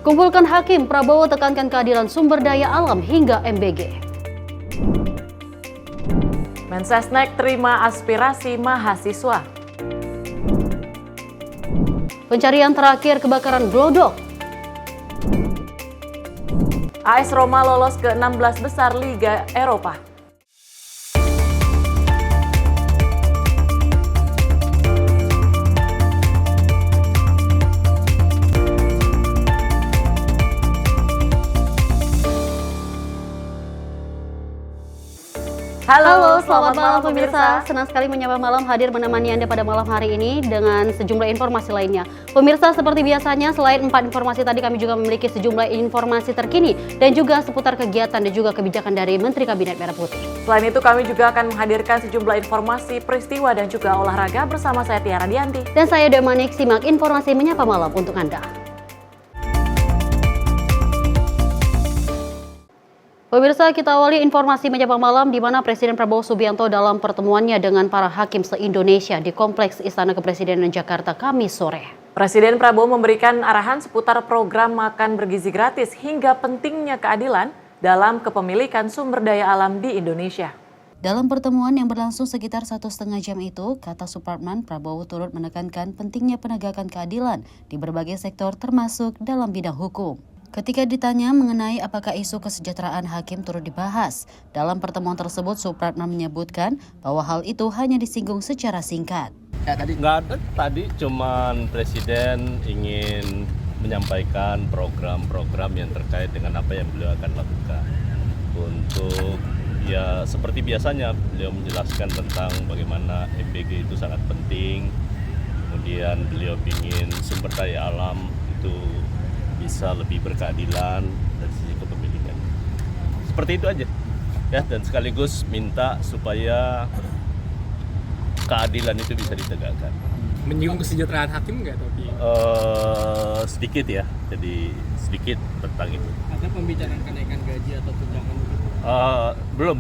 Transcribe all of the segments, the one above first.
Kumpulkan hakim, Prabowo tekankan keadilan sumber daya alam hingga MBG. Mensesnek terima aspirasi mahasiswa. Pencarian terakhir kebakaran Glodok. AS Roma lolos ke 16 besar Liga Eropa. Halo, selamat malam pemirsa. Senang sekali menyapa malam hadir menemani Anda pada malam hari ini dengan sejumlah informasi lainnya. Pemirsa, seperti biasanya selain 4 informasi tadi kami juga memiliki sejumlah informasi terkini dan juga seputar kegiatan dan juga kebijakan dari Menteri Kabinet Merah Putih. Selain itu kami juga akan menghadirkan sejumlah informasi, peristiwa dan juga olahraga bersama saya Tiara Dianti. Dan saya Demanik, simak informasi menyapa malam untuk Anda. Pemirsa, kita awali informasi menyapa malam di mana Presiden Prabowo Subianto dalam pertemuannya dengan para hakim se-Indonesia di Kompleks Istana Kepresidenan Jakarta Kamis sore. Presiden Prabowo memberikan arahan seputar program makan bergizi gratis hingga pentingnya keadilan dalam kepemilikan sumber daya alam di Indonesia. Dalam pertemuan yang berlangsung sekitar 1,5 jam itu, kata Supratman, Prabowo turut menekankan pentingnya penegakan keadilan di berbagai sektor termasuk dalam bidang hukum. Ketika ditanya mengenai apakah isu kesejahteraan hakim turut dibahas, dalam pertemuan tersebut Supratman menyebutkan bahwa hal itu hanya disinggung secara singkat. Nggak ada, tadi cuman Presiden ingin menyampaikan program-program yang terkait dengan apa yang beliau akan lakukan. Untuk ya seperti biasanya beliau menjelaskan tentang bagaimana MBG itu sangat penting, kemudian beliau ingin sumber daya alam itu bisa lebih berkeadilan dari sisi kepemilikan. Seperti itu aja. Ya, dan sekaligus minta supaya keadilan itu bisa ditegakkan. Menyinggung kesejahteraan hakim nggak tapi? Sedikit ya, jadi sedikit tentang itu. Ada pembicaraan kenaikan gaji atau tunjangan begitu? Belum,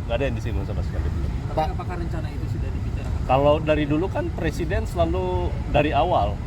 nggak ada yang disinggung sama sekali belum. Tapi apakah rencana itu sudah dibicarakan? Kalau dari dulu kan Presiden selalu dari awal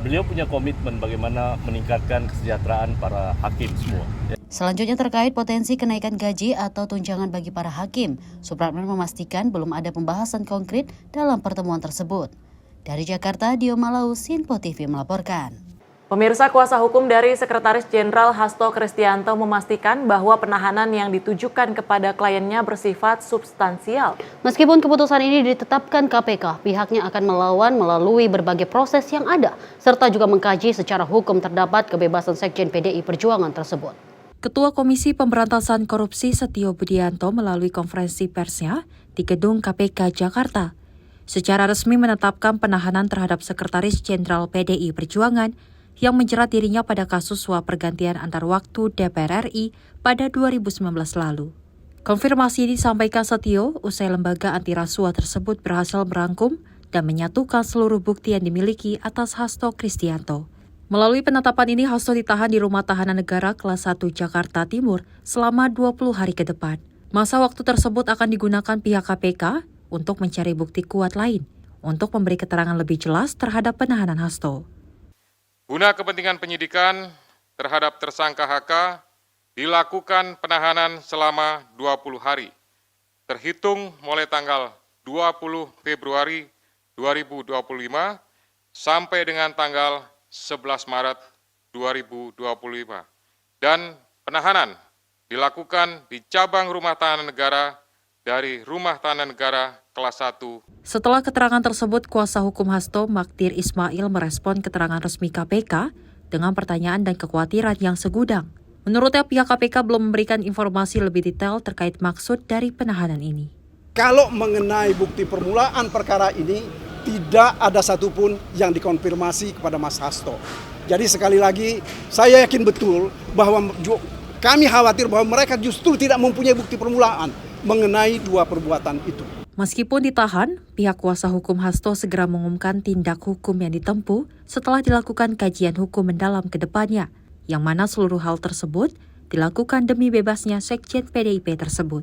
beliau punya komitmen bagaimana meningkatkan kesejahteraan para hakim semua. Selanjutnya terkait potensi kenaikan gaji atau tunjangan bagi para hakim, Supratman memastikan belum ada pembahasan konkret dalam pertemuan tersebut. Dari Jakarta, Dio Malau, Sinpo TV melaporkan. Pemirsa, kuasa hukum dari Sekretaris Jenderal Hasto Kristianto memastikan bahwa penahanan yang ditujukan kepada kliennya bersifat substansial. Meskipun keputusan ini ditetapkan KPK, pihaknya akan melawan melalui berbagai proses yang ada, serta juga mengkaji secara hukum terdapat kebebasan Sekjen PDI Perjuangan tersebut. Ketua Komisi Pemberantasan Korupsi Setio Budianto melalui konferensi persnya di Gedung KPK Jakarta secara resmi menetapkan penahanan terhadap Sekretaris Jenderal PDI Perjuangan yang menjerat dirinya pada kasus suap pergantian antar waktu DPR RI pada 2019 lalu. Konfirmasi disampaikan Setio usai lembaga anti rasuah tersebut berhasil merangkum dan menyatukan seluruh bukti yang dimiliki atas Hasto Kristianto. Melalui penetapan ini, Hasto ditahan di Rumah Tahanan Negara kelas 1 Jakarta Timur selama 20 hari ke depan. Masa waktu tersebut akan digunakan pihak KPK untuk mencari bukti kuat lain untuk memberi keterangan lebih jelas terhadap penahanan Hasto. Guna kepentingan penyidikan terhadap tersangka HK, dilakukan penahanan selama 20 hari, terhitung mulai tanggal 20 Februari 2025 sampai dengan tanggal 11 Maret 2025. Dan penahanan dilakukan di cabang Rumah Tahanan Negara dari Rumah Tahanan Negara kelas 1. Setelah keterangan tersebut, kuasa hukum Hasto, Magdir Ismail, merespon keterangan resmi KPK dengan pertanyaan dan kekhawatiran yang segudang. Menurutnya, pihak KPK belum memberikan informasi lebih detail terkait maksud dari penahanan ini. Kalau mengenai bukti permulaan perkara ini, tidak ada satupun yang dikonfirmasi kepada Mas Hasto. Jadi sekali lagi, saya yakin betul bahwa kami khawatir bahwa mereka justru tidak mempunyai bukti permulaan mengenai dua perbuatan itu. Meskipun ditahan, pihak kuasa hukum Hasto segera mengumumkan tindak hukum yang ditempuh setelah dilakukan kajian hukum mendalam ke depannya, yang mana seluruh hal tersebut dilakukan demi bebasnya Sekjen PDIP tersebut.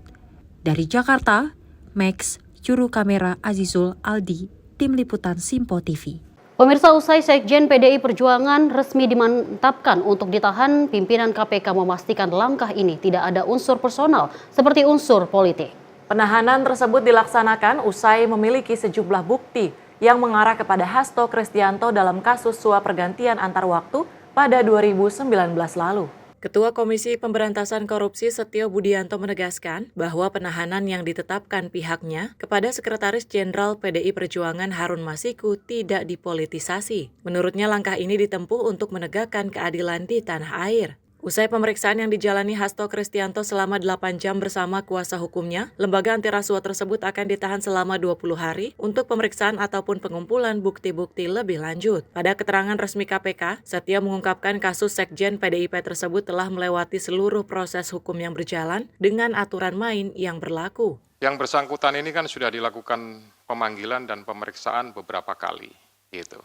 Dari Jakarta, Max, juru kamera Azizul Aldi, Tim Liputan Simpo TV. Pemirsa, usai Sekjen PDI Perjuangan resmi dimantapkan untuk ditahan, pimpinan KPK memastikan langkah ini tidak ada unsur personal seperti unsur politik. Penahanan tersebut dilaksanakan usai memiliki sejumlah bukti yang mengarah kepada Hasto Kristianto dalam kasus suap pergantian antar waktu pada 2019 lalu. Ketua Komisi Pemberantasan Korupsi Setio Budianto menegaskan bahwa penahanan yang ditetapkan pihaknya kepada Sekretaris Jenderal PDI Perjuangan Harun Masiku tidak dipolitisasi. Menurutnya langkah ini ditempuh untuk menegakkan keadilan di tanah air. Usai pemeriksaan yang dijalani Hasto Kristianto selama 8 jam bersama kuasa hukumnya, lembaga anti rasuah tersebut akan ditahan selama 20 hari untuk pemeriksaan ataupun pengumpulan bukti-bukti lebih lanjut. Pada keterangan resmi KPK, Setio mengungkapkan kasus Sekjen PDIP tersebut telah melewati seluruh proses hukum yang berjalan dengan aturan main yang berlaku. Yang bersangkutan ini kan sudah dilakukan pemanggilan dan pemeriksaan beberapa kali, gitu.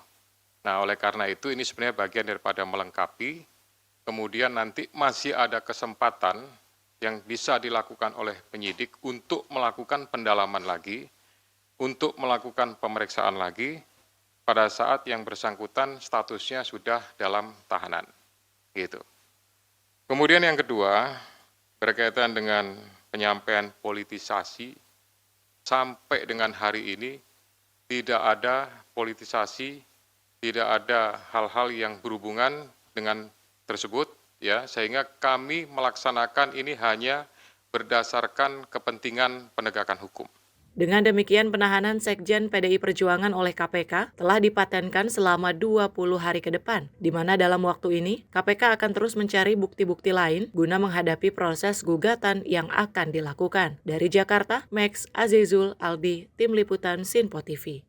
Nah, oleh karena itu ini sebenarnya bagian daripada melengkapi. Kemudian nanti masih ada kesempatan yang bisa dilakukan oleh penyidik untuk melakukan pendalaman lagi, untuk melakukan pemeriksaan lagi pada saat yang bersangkutan statusnya sudah dalam tahanan. Gitu. Kemudian yang kedua, berkaitan dengan penyampaian politisasi, sampai dengan hari ini tidak ada politisasi, tidak ada hal-hal yang berhubungan dengan tersebut, ya, sehingga kami melaksanakan ini hanya berdasarkan kepentingan penegakan hukum. Dengan demikian, penahanan Sekjen PDI Perjuangan oleh KPK telah dipatenkan selama 20 hari ke depan, di mana dalam waktu ini KPK akan terus mencari bukti-bukti lain guna menghadapi proses gugatan yang akan dilakukan. Dari Jakarta, Max Azizul Aldi, Tim Liputan Sinpo TV.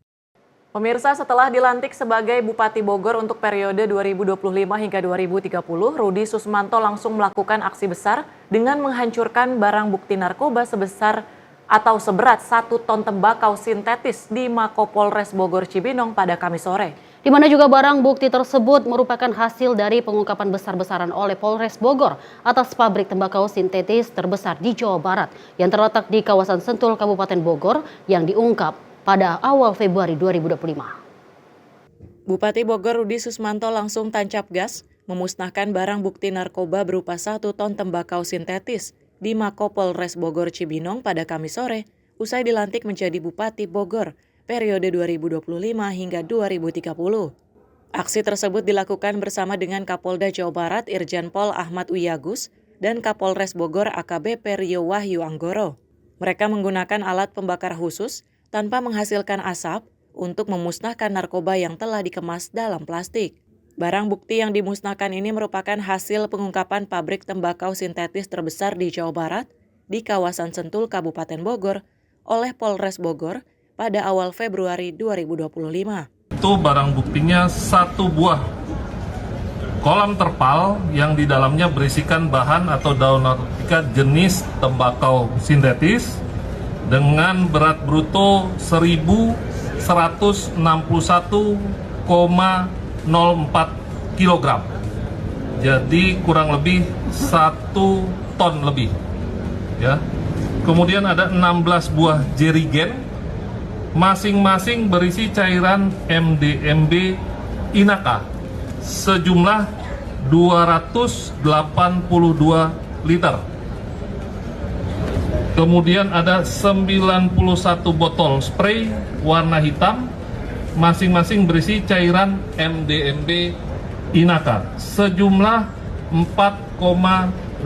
Pemirsa, setelah dilantik sebagai Bupati Bogor untuk periode 2025 hingga 2030, Rudi Susmanto langsung melakukan aksi besar dengan menghancurkan barang bukti narkoba sebesar atau seberat 1 ton tembakau sintetis di Mako Polres Bogor Cibinong pada Kamis sore. Di mana juga barang bukti tersebut merupakan hasil dari pengungkapan besar-besaran oleh Polres Bogor atas pabrik tembakau sintetis terbesar di Jawa Barat yang terletak di kawasan Sentul, Kabupaten Bogor yang diungkap pada awal Februari 2025. Bupati Bogor Rudi Susmanto langsung tancap gas memusnahkan barang bukti narkoba berupa 1 ton tembakau sintetis di Mako Polres Bogor Cibinong pada Kamis sore usai dilantik menjadi Bupati Bogor periode 2025 hingga 2030. Aksi tersebut dilakukan bersama dengan Kapolda Jawa Barat Irjen Pol Ahmad Wiyagus dan Kapolres Bogor AKBP Rio Wahyu Anggoro. Mereka menggunakan alat pembakar khusus tanpa menghasilkan asap untuk memusnahkan narkoba yang telah dikemas dalam plastik. Barang bukti yang dimusnahkan ini merupakan hasil pengungkapan pabrik tembakau sintetis terbesar di Jawa Barat di kawasan Sentul, Kabupaten Bogor oleh Polres Bogor pada awal Februari 2025. Itu barang buktinya 1 buah kolam terpal yang di dalamnya berisikan bahan atau daun narkotika jenis tembakau sintetis dengan berat bruto 1.161,04 kg. Jadi kurang lebih 1 ton lebih. Ya. Kemudian ada 16 buah jerigen, masing-masing berisi cairan MDMB Inaka sejumlah 282 liter. Kemudian ada 91 botol spray warna hitam, masing-masing berisi cairan MDMB Inaka sejumlah 4,55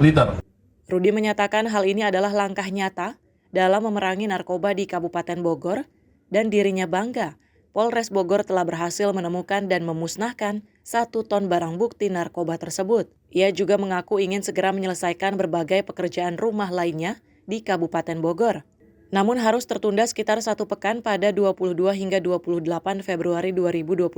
liter. Rudi menyatakan hal ini adalah langkah nyata dalam memerangi narkoba di Kabupaten Bogor dan dirinya bangga Polres Bogor telah berhasil menemukan dan memusnahkan 1 ton barang bukti narkoba tersebut. Ia juga mengaku ingin segera menyelesaikan berbagai pekerjaan rumah lainnya di Kabupaten Bogor. Namun harus tertunda sekitar 1 pekan pada 22 hingga 28 Februari 2025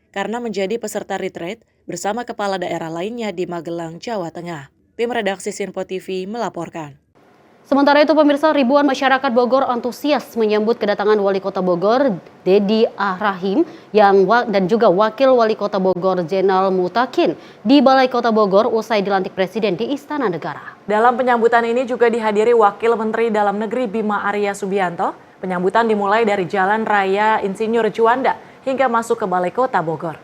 karena menjadi peserta retreat bersama kepala daerah lainnya di Magelang, Jawa Tengah. Tim redaksi Sinpo TV melaporkan. Sementara itu, pemirsa, ribuan masyarakat Bogor antusias menyambut kedatangan Wali Kota Bogor, Dedi Rahim, dan juga Wakil Wali Kota Bogor, Zainal Mutakin, di Balai Kota Bogor usai dilantik Presiden di Istana Negara. Dalam penyambutan ini juga dihadiri Wakil Menteri Dalam Negeri Bima Arya Subianto, Penyambutan dimulai dari Jalan Raya Insinyur Juanda hingga masuk ke Balai Kota Bogor.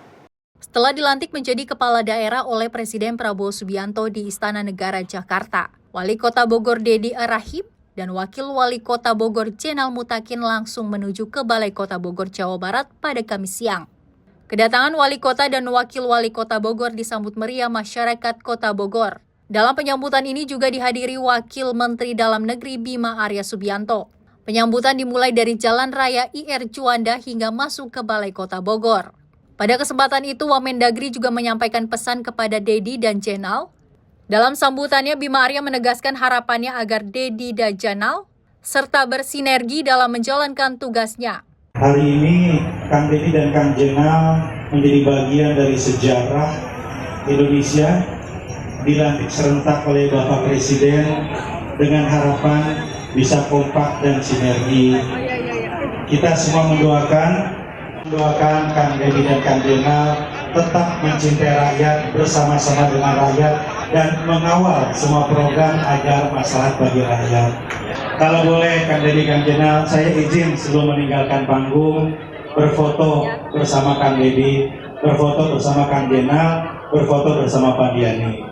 Setelah dilantik menjadi kepala daerah oleh Presiden Prabowo Subianto di Istana Negara Jakarta, Wali Kota Bogor Dedi Rahim dan Wakil Wali Kota Bogor Jenal Mutakin langsung menuju ke Balai Kota Bogor, Jawa Barat pada Kamis siang. Kedatangan Wali Kota dan Wakil Wali Kota Bogor disambut meriah masyarakat Kota Bogor. Dalam penyambutan ini juga dihadiri Wakil Menteri Dalam Negeri Bima Arya Subianto. Penyambutan dimulai dari Jalan Raya IR Juanda hingga masuk ke Balai Kota Bogor. Pada kesempatan itu, Wamendagri juga menyampaikan pesan kepada Dedi dan Jenal. Dalam sambutannya, Bima Arya menegaskan harapannya agar Dedi dan Jenal serta bersinergi dalam menjalankan tugasnya. Hari ini, Kang Dedi dan Kang Jenal menjadi bagian dari sejarah Indonesia, dilantik serentak oleh Bapak Presiden dengan harapan bisa kompak dan sinergi. Kita semua mendoakan Kang Dedi dan Kang Jenal tetap mencintai rakyat, bersama-sama dengan rakyat, dan mengawal semua program agar maslahat bagi rakyat. Kalau boleh Kang Dedi, Kang Jenal, saya izin sebelum meninggalkan panggung berfoto bersama Kang Dedi, berfoto bersama Kang Jenal, berfoto bersama Pak Diani.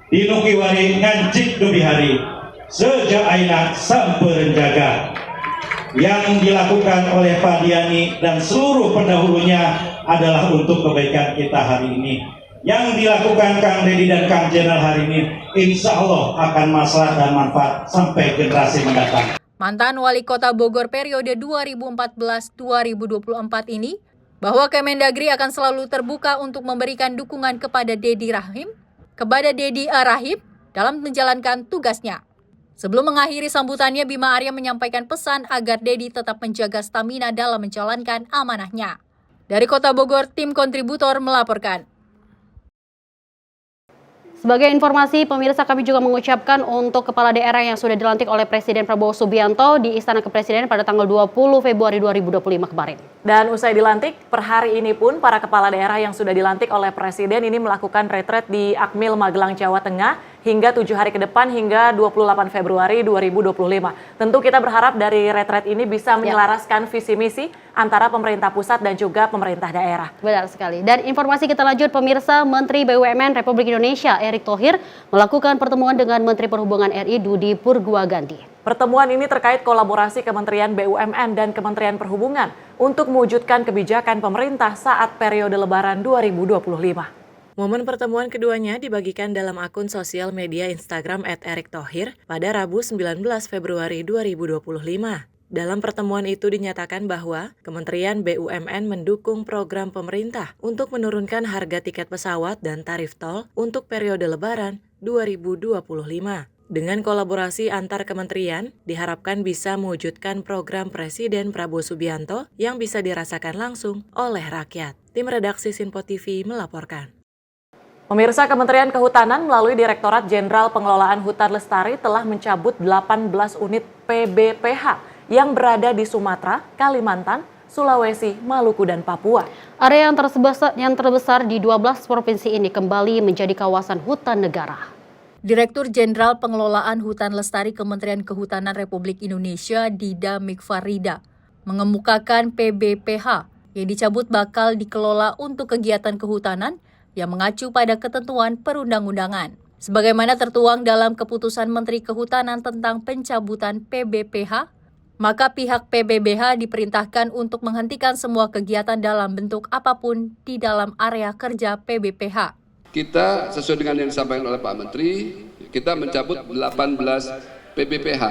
Dinu kiwari ngancik dubi hari, sejak aina sampai jaga. Yang dilakukan oleh Pak Diani dan seluruh pendahulunya adalah untuk kebaikan kita hari ini. Yang dilakukan Kang Dedi dan Kang Jenal hari ini, insya Allah akan maslahat dan manfaat sampai generasi mendatang. Mantan Wali Kota Bogor periode 2014-2024 ini, bahwa Kemendagri akan selalu terbuka untuk memberikan dukungan kepada Dedi Rahim dalam menjalankan tugasnya. Sebelum mengakhiri sambutannya, Bima Arya menyampaikan pesan agar Dedi tetap menjaga stamina dalam menjalankan amanahnya. Dari Kota Bogor, tim kontributor melaporkan. Sebagai informasi, pemirsa, kami juga mengucapkan untuk kepala daerah yang sudah dilantik oleh Presiden Prabowo Subianto di Istana Kepresidenan pada tanggal 20 Februari 2025 kemarin. Dan usai dilantik, per hari ini pun para kepala daerah yang sudah dilantik oleh Presiden ini melakukan retret di Akmil Magelang, Jawa Tengah hingga 7 hari ke depan hingga 28 Februari 2025. Tentu kita berharap dari retret ini bisa menyelaraskan visi misi antara pemerintah pusat dan juga pemerintah daerah. Benar sekali. Dan informasi kita lanjut, pemirsa, Menteri BUMN Republik Indonesia Erick Thohir melakukan pertemuan dengan Menteri Perhubungan RI Budi Purwogandi. Pertemuan ini terkait kolaborasi Kementerian BUMN dan Kementerian Perhubungan untuk mewujudkan kebijakan pemerintah saat periode Lebaran 2025. Momen pertemuan keduanya dibagikan dalam akun sosial media Instagram @erikthohir pada Rabu 19 Februari 2025. Dalam pertemuan itu dinyatakan bahwa Kementerian BUMN mendukung program pemerintah untuk menurunkan harga tiket pesawat dan tarif tol untuk periode Lebaran 2025. Dengan kolaborasi antar kementerian, diharapkan bisa mewujudkan program Presiden Prabowo Subianto yang bisa dirasakan langsung oleh rakyat. Tim redaksi Sinpo TV melaporkan. Pemirsa, Kementerian Kehutanan melalui Direktorat Jenderal Pengelolaan Hutan Lestari telah mencabut 18 unit PBPH yang berada di Sumatera, Kalimantan, Sulawesi, Maluku, dan Papua. Area yang terbesar di 12 provinsi ini kembali menjadi kawasan hutan negara. Direktur Jenderal Pengelolaan Hutan Lestari Kementerian Kehutanan Republik Indonesia Dida Mikfarida mengemukakan PBPH yang dicabut bakal dikelola untuk kegiatan kehutanan yang mengacu pada ketentuan perundang-undangan. Sebagaimana tertuang dalam keputusan Menteri Kehutanan tentang pencabutan PBPH, maka pihak PBBH diperintahkan untuk menghentikan semua kegiatan dalam bentuk apapun di dalam area kerja PBPH. Kita sesuai dengan yang disampaikan oleh Pak Menteri, kita mencabut 18 PBPH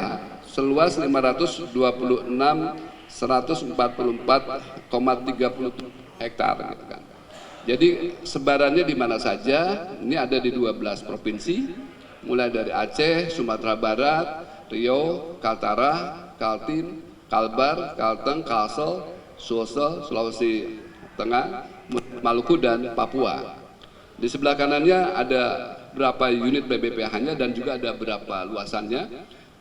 seluas 526.144,30 hektar. Gitu kan. Jadi sebarannya di mana saja, ini ada di 12 provinsi, mulai dari Aceh, Sumatera Barat, Riau, Kaltara, Kaltim, Kalbar, Kalteng, Kalsel, Sulsel, Sulawesi Tengah, Maluku, dan Papua. Di sebelah kanannya ada berapa unit PBPH-nya dan juga ada berapa luasannya.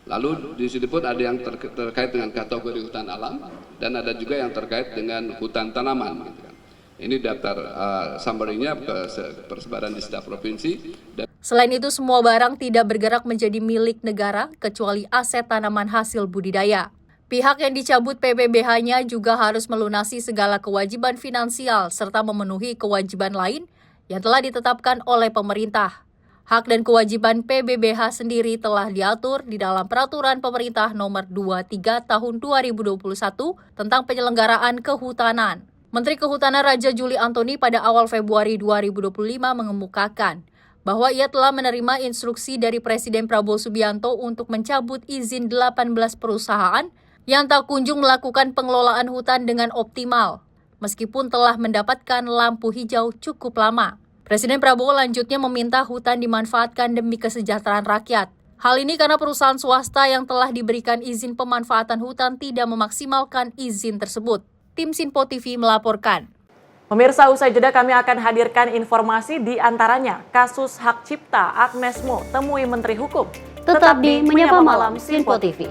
Lalu di sini pun ada yang terkait dengan kategori hutan alam dan ada juga yang terkait dengan hutan tanaman. Gitu kan. Ini daftar summary-nya persebaran di setiap provinsi. Selain itu, semua barang tidak bergerak menjadi milik negara kecuali aset tanaman hasil budidaya. Pihak yang dicabut PBBH-nya juga harus melunasi segala kewajiban finansial serta memenuhi kewajiban lain yang telah ditetapkan oleh pemerintah. Hak dan kewajiban PBBH sendiri telah diatur di dalam Peraturan Pemerintah Nomor 23 Tahun 2021 tentang penyelenggaraan kehutanan. Menteri Kehutanan Raja Juli Antony pada awal Februari 2025 mengemukakan bahwa ia telah menerima instruksi dari Presiden Prabowo Subianto untuk mencabut izin 18 perusahaan yang tak kunjung melakukan pengelolaan hutan dengan optimal, meskipun telah mendapatkan lampu hijau cukup lama. Presiden Prabowo lanjutnya meminta hutan dimanfaatkan demi kesejahteraan rakyat. Hal ini karena perusahaan swasta yang telah diberikan izin pemanfaatan hutan tidak memaksimalkan izin tersebut. Tim Sinpo TV melaporkan. Pemirsa, usai jeda kami akan hadirkan informasi di antaranya kasus hak cipta Agnes Mo temui Menteri Hukum. Tetap di Menyapa Malam Sinpo TV.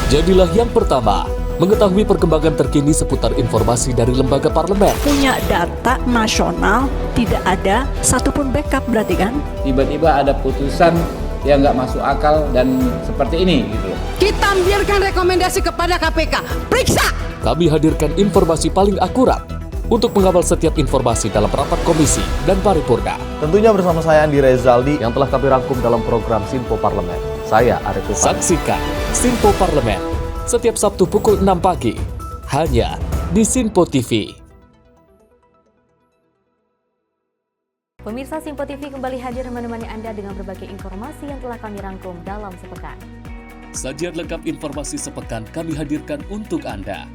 Jadilah yang pertama mengetahui perkembangan terkini seputar informasi dari lembaga parlemen. Punya data nasional, tidak ada satupun backup berarti kan? Tiba-tiba ada putusan yang nggak masuk akal dan seperti ini gitu. Kita biarkan rekomendasi kepada KPK, periksa! Kami hadirkan informasi paling akurat untuk mengawal setiap informasi dalam rapat komisi dan paripurna. Tentunya bersama saya Andi Rezaldi yang telah kami rangkum dalam program Sinpo Parlemen. Saya Arif Tufan. Saksikan Sinpo Parlemen setiap Sabtu pukul 6 pagi hanya di Sinpo TV. Pemirsa, Sinpo TV kembali hadir menemani Anda dengan berbagai informasi yang telah kami rangkum dalam sepekan. Sajian lengkap informasi sepekan kami hadirkan untuk Anda.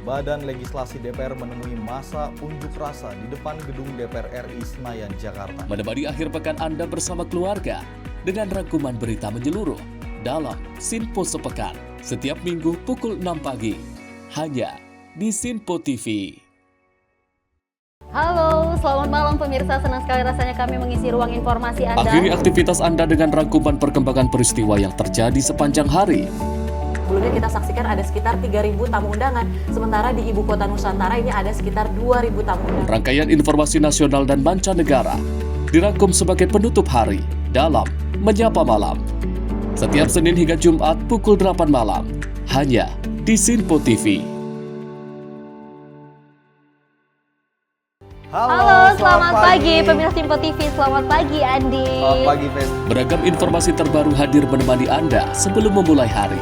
Badan Legislasi DPR menemui masa unjuk rasa di depan gedung DPR RI Senayan, Jakarta. Menemani akhir pekan Anda bersama keluarga dengan rangkuman berita menyeluruh dalam Sinpo Sepekan setiap minggu pukul 6 pagi hanya di Sinpo TV. Halo, selamat malam pemirsa. Senang sekali rasanya kami mengisi ruang informasi Anda. Akhiri aktivitas Anda dengan rangkuman perkembangan peristiwa yang terjadi sepanjang hari. Sebelumnya kita saksikan ada sekitar 3.000 tamu undangan, sementara di Ibu Kota Nusantara ini ada sekitar 2.000 tamu undangan. Rangkaian informasi nasional dan mancanegara dirangkum sebagai penutup hari dalam Menyapa Malam. Setiap Senin hingga Jumat pukul 8 malam, hanya di Sinpo TV. Halo, selamat pagi pemirsa Sinpo TV. Selamat pagi Andi. Selamat pagi, Fen. Beragam informasi terbaru hadir menemani Anda sebelum memulai hari.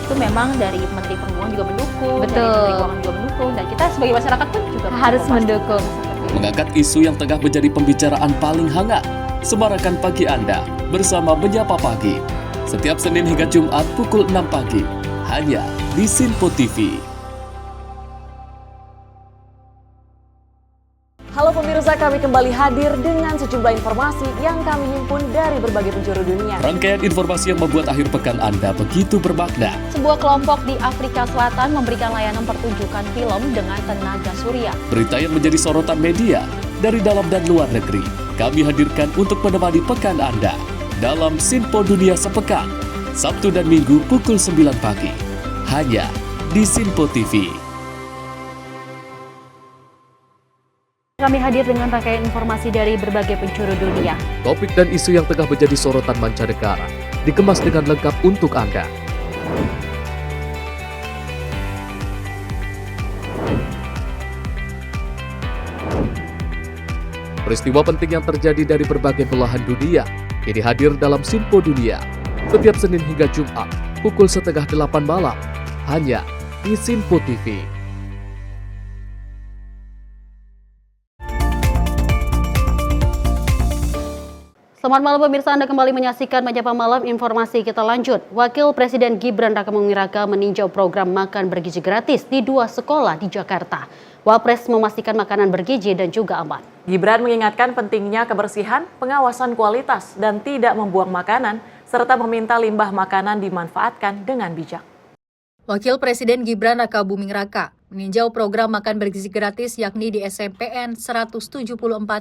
Itu memang dari Menteri Perhubungan juga mendukung, Betul. dari Menteri Keuangan juga mendukung, dan kita sebagai masyarakat pun juga Harus mendukung. Mengangkat isu yang tengah menjadi pembicaraan paling hangat. Semarakan pagi Anda bersama Menyapa Pagi. Setiap Senin hingga Jumat pukul 6 pagi. Hanya di Sinpo TV. Halo pemirsa, kami kembali hadir dengan sejumlah informasi yang kami himpun dari berbagai penjuru dunia. Rangkaian informasi yang membuat akhir pekan Anda begitu bermakna. Sebuah kelompok di Afrika Selatan memberikan layanan pertunjukan film dengan tenaga surya. Berita yang menjadi sorotan media dari dalam dan luar negeri. Kami hadirkan untuk menemani pekan Anda dalam Sinpo Dunia Sepekan, Sabtu dan Minggu pukul 9 pagi. Hanya di Sinpo TV. Kami hadir dengan rangkaian informasi dari berbagai penjuru dunia. Topik dan isu yang tengah menjadi sorotan mancanegara dikemas dengan lengkap untuk Anda. Peristiwa penting yang terjadi dari berbagai belahan dunia ini hadir dalam Sinpo Dunia setiap Senin hingga Jumat pukul 7:30 malam hanya di Sinpo TV. Selamat malam pemirsa, Anda kembali menyaksikan Menyapa Malam. Informasi kita lanjut. Wakil Presiden Gibran Rakabuming Raka meninjau program makan bergizi gratis di 2 sekolah di Jakarta. Wapres memastikan makanan bergizi dan juga aman. Gibran mengingatkan pentingnya kebersihan, pengawasan kualitas, dan tidak membuang makanan, serta meminta limbah makanan dimanfaatkan dengan bijak. Wakil Presiden Gibran Rakabuming Raka meninjau program makan bergizi gratis yakni di SMPN 174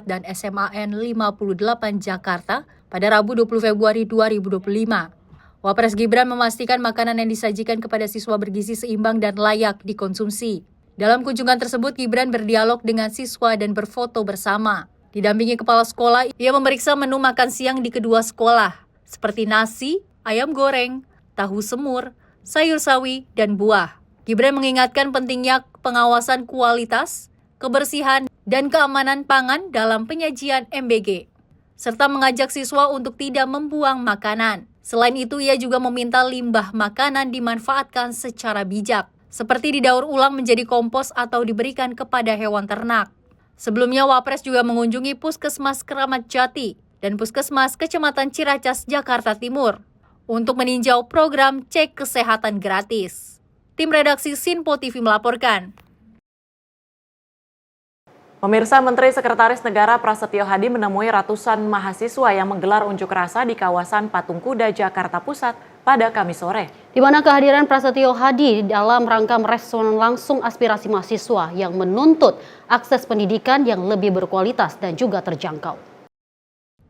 dan SMAN 58 Jakarta pada Rabu 20 Februari 2025. Wapres Gibran memastikan makanan yang disajikan kepada siswa bergizi seimbang dan layak dikonsumsi. Dalam kunjungan tersebut, Gibran berdialog dengan siswa dan berfoto bersama. Didampingi kepala sekolah, ia memeriksa menu makan siang di kedua sekolah, seperti nasi, ayam goreng, tahu semur, sayur sawi, dan buah. Gibran mengingatkan pentingnya pengawasan kualitas, kebersihan, dan keamanan pangan dalam penyajian MBG, serta mengajak siswa untuk tidak membuang makanan. Selain itu, ia juga meminta limbah makanan dimanfaatkan secara bijak, seperti didaur ulang menjadi kompos atau diberikan kepada hewan ternak. Sebelumnya, Wapres juga mengunjungi Puskesmas Keramat Jati dan Puskesmas Kecamatan Ciracas, Jakarta Timur untuk meninjau program cek kesehatan gratis. Tim redaksi Sinpo TV melaporkan. Pemirsa, Menteri Sekretaris Negara Prasetyo Hadi menemui ratusan mahasiswa yang menggelar unjuk rasa di kawasan Patung Kuda, Jakarta Pusat pada Kamis sore. Di mana kehadiran Prasetyo Hadi dalam rangka merespon langsung aspirasi mahasiswa yang menuntut akses pendidikan yang lebih berkualitas dan juga terjangkau.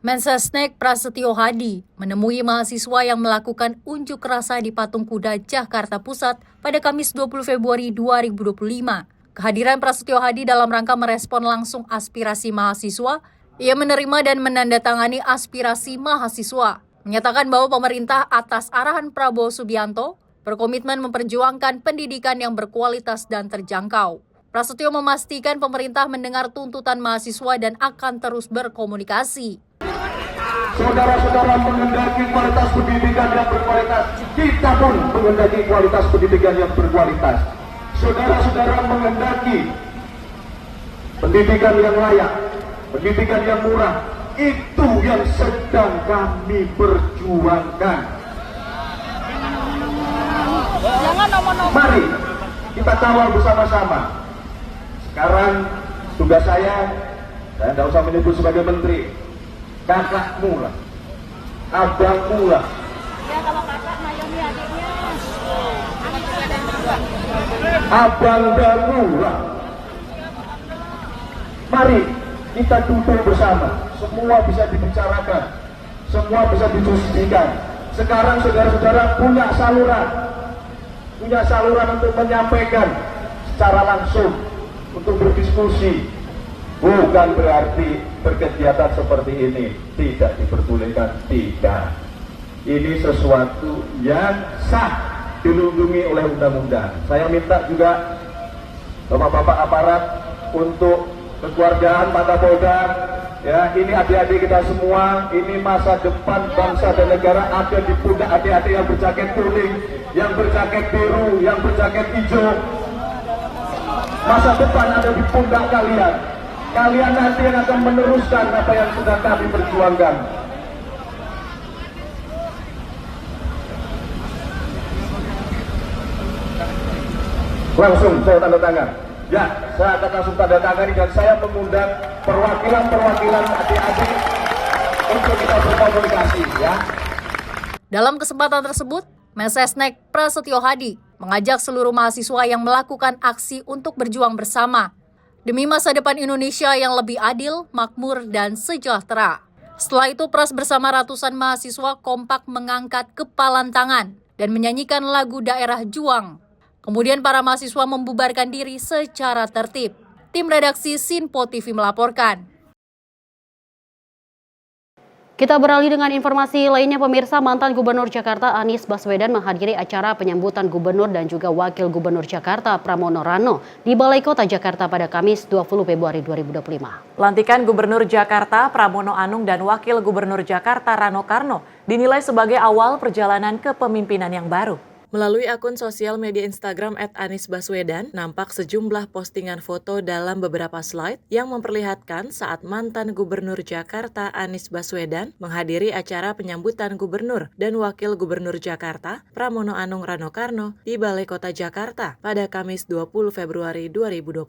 Mensesnek Prasetyo Hadi menemui mahasiswa yang melakukan unjuk rasa di Patung Kuda, Jakarta Pusat pada Kamis 20 Februari 2025. Kehadiran Prasetyo Hadi dalam rangka merespon langsung aspirasi mahasiswa, ia menerima dan menandatangani aspirasi mahasiswa, menyatakan bahwa pemerintah atas arahan Prabowo Subianto berkomitmen memperjuangkan pendidikan yang berkualitas dan terjangkau. Prasetyo memastikan pemerintah mendengar tuntutan mahasiswa dan akan terus berkomunikasi. Saudara-saudara menghendaki kualitas pendidikan yang berkualitas, kita pun menghendaki kualitas pendidikan yang berkualitas. Saudara-saudara menghendaki pendidikan yang layak, pendidikan yang murah, itu yang sedang kami perjuangkan. Mari kita kawal bersama-sama. Sekarang tugas saya tidak usah menyebut sebagai menteri, kakakmu lah, abangmu lah. Ya kalau kakak Naomi adiknya. Abang dan mula. Mari kita duduk bersama, semua bisa dibicarakan, semua bisa didiskusikan. Sekarang saudara-saudara punya saluran untuk menyampaikan secara langsung, untuk berdiskusi. Bukan berarti berkegiatan seperti ini tidak diperbolehkan, tidak. Ini sesuatu yang sah, dilindungi oleh undang-undang. Saya minta juga bapak-bapak aparat untuk kekeluargaan Mata Polda, ya, ini adik-adik kita semua, ini masa depan bangsa dan negara ada di pundak adik-adik yang berjaket kuning, yang berjaket biru, yang berjaket hijau. Masa depan ada di pundak kalian. Kalian nanti yang akan meneruskan apa yang sudah kami perjuangkan. Langsung saya tanda tangan. Ya, saya akan langsung tanda tangan dan saya mengundang perwakilan adik-adik untuk kita berkomunikasi, ya. Dalam kesempatan tersebut, Mensesnek Prasetyo Hadi mengajak seluruh mahasiswa yang melakukan aksi untuk berjuang bersama demi masa depan Indonesia yang lebih adil, makmur, dan sejahtera. Setelah itu, Pras bersama ratusan mahasiswa kompak mengangkat kepalan tangan dan menyanyikan lagu daerah Juang. Kemudian para mahasiswa membubarkan diri secara tertib. Tim redaksi Sinpo TV melaporkan. Kita beralih dengan informasi lainnya, pemirsa. Mantan Gubernur Jakarta Anies Baswedan menghadiri acara penyambutan Gubernur dan juga Wakil Gubernur Jakarta Pramono Rano di Balai Kota Jakarta pada Kamis 20 Februari 2025. Pelantikan Gubernur Jakarta Pramono Anung dan Wakil Gubernur Jakarta Rano Karno dinilai sebagai awal perjalanan kepemimpinan yang baru. Melalui akun sosial media Instagram @AniesBaswedan, nampak sejumlah postingan foto dalam beberapa slide yang memperlihatkan saat mantan Gubernur Jakarta Anies Baswedan menghadiri acara penyambutan Gubernur dan Wakil Gubernur Jakarta Pramono Anung Rano Karno di Balai Kota Jakarta pada Kamis 20 Februari 2025.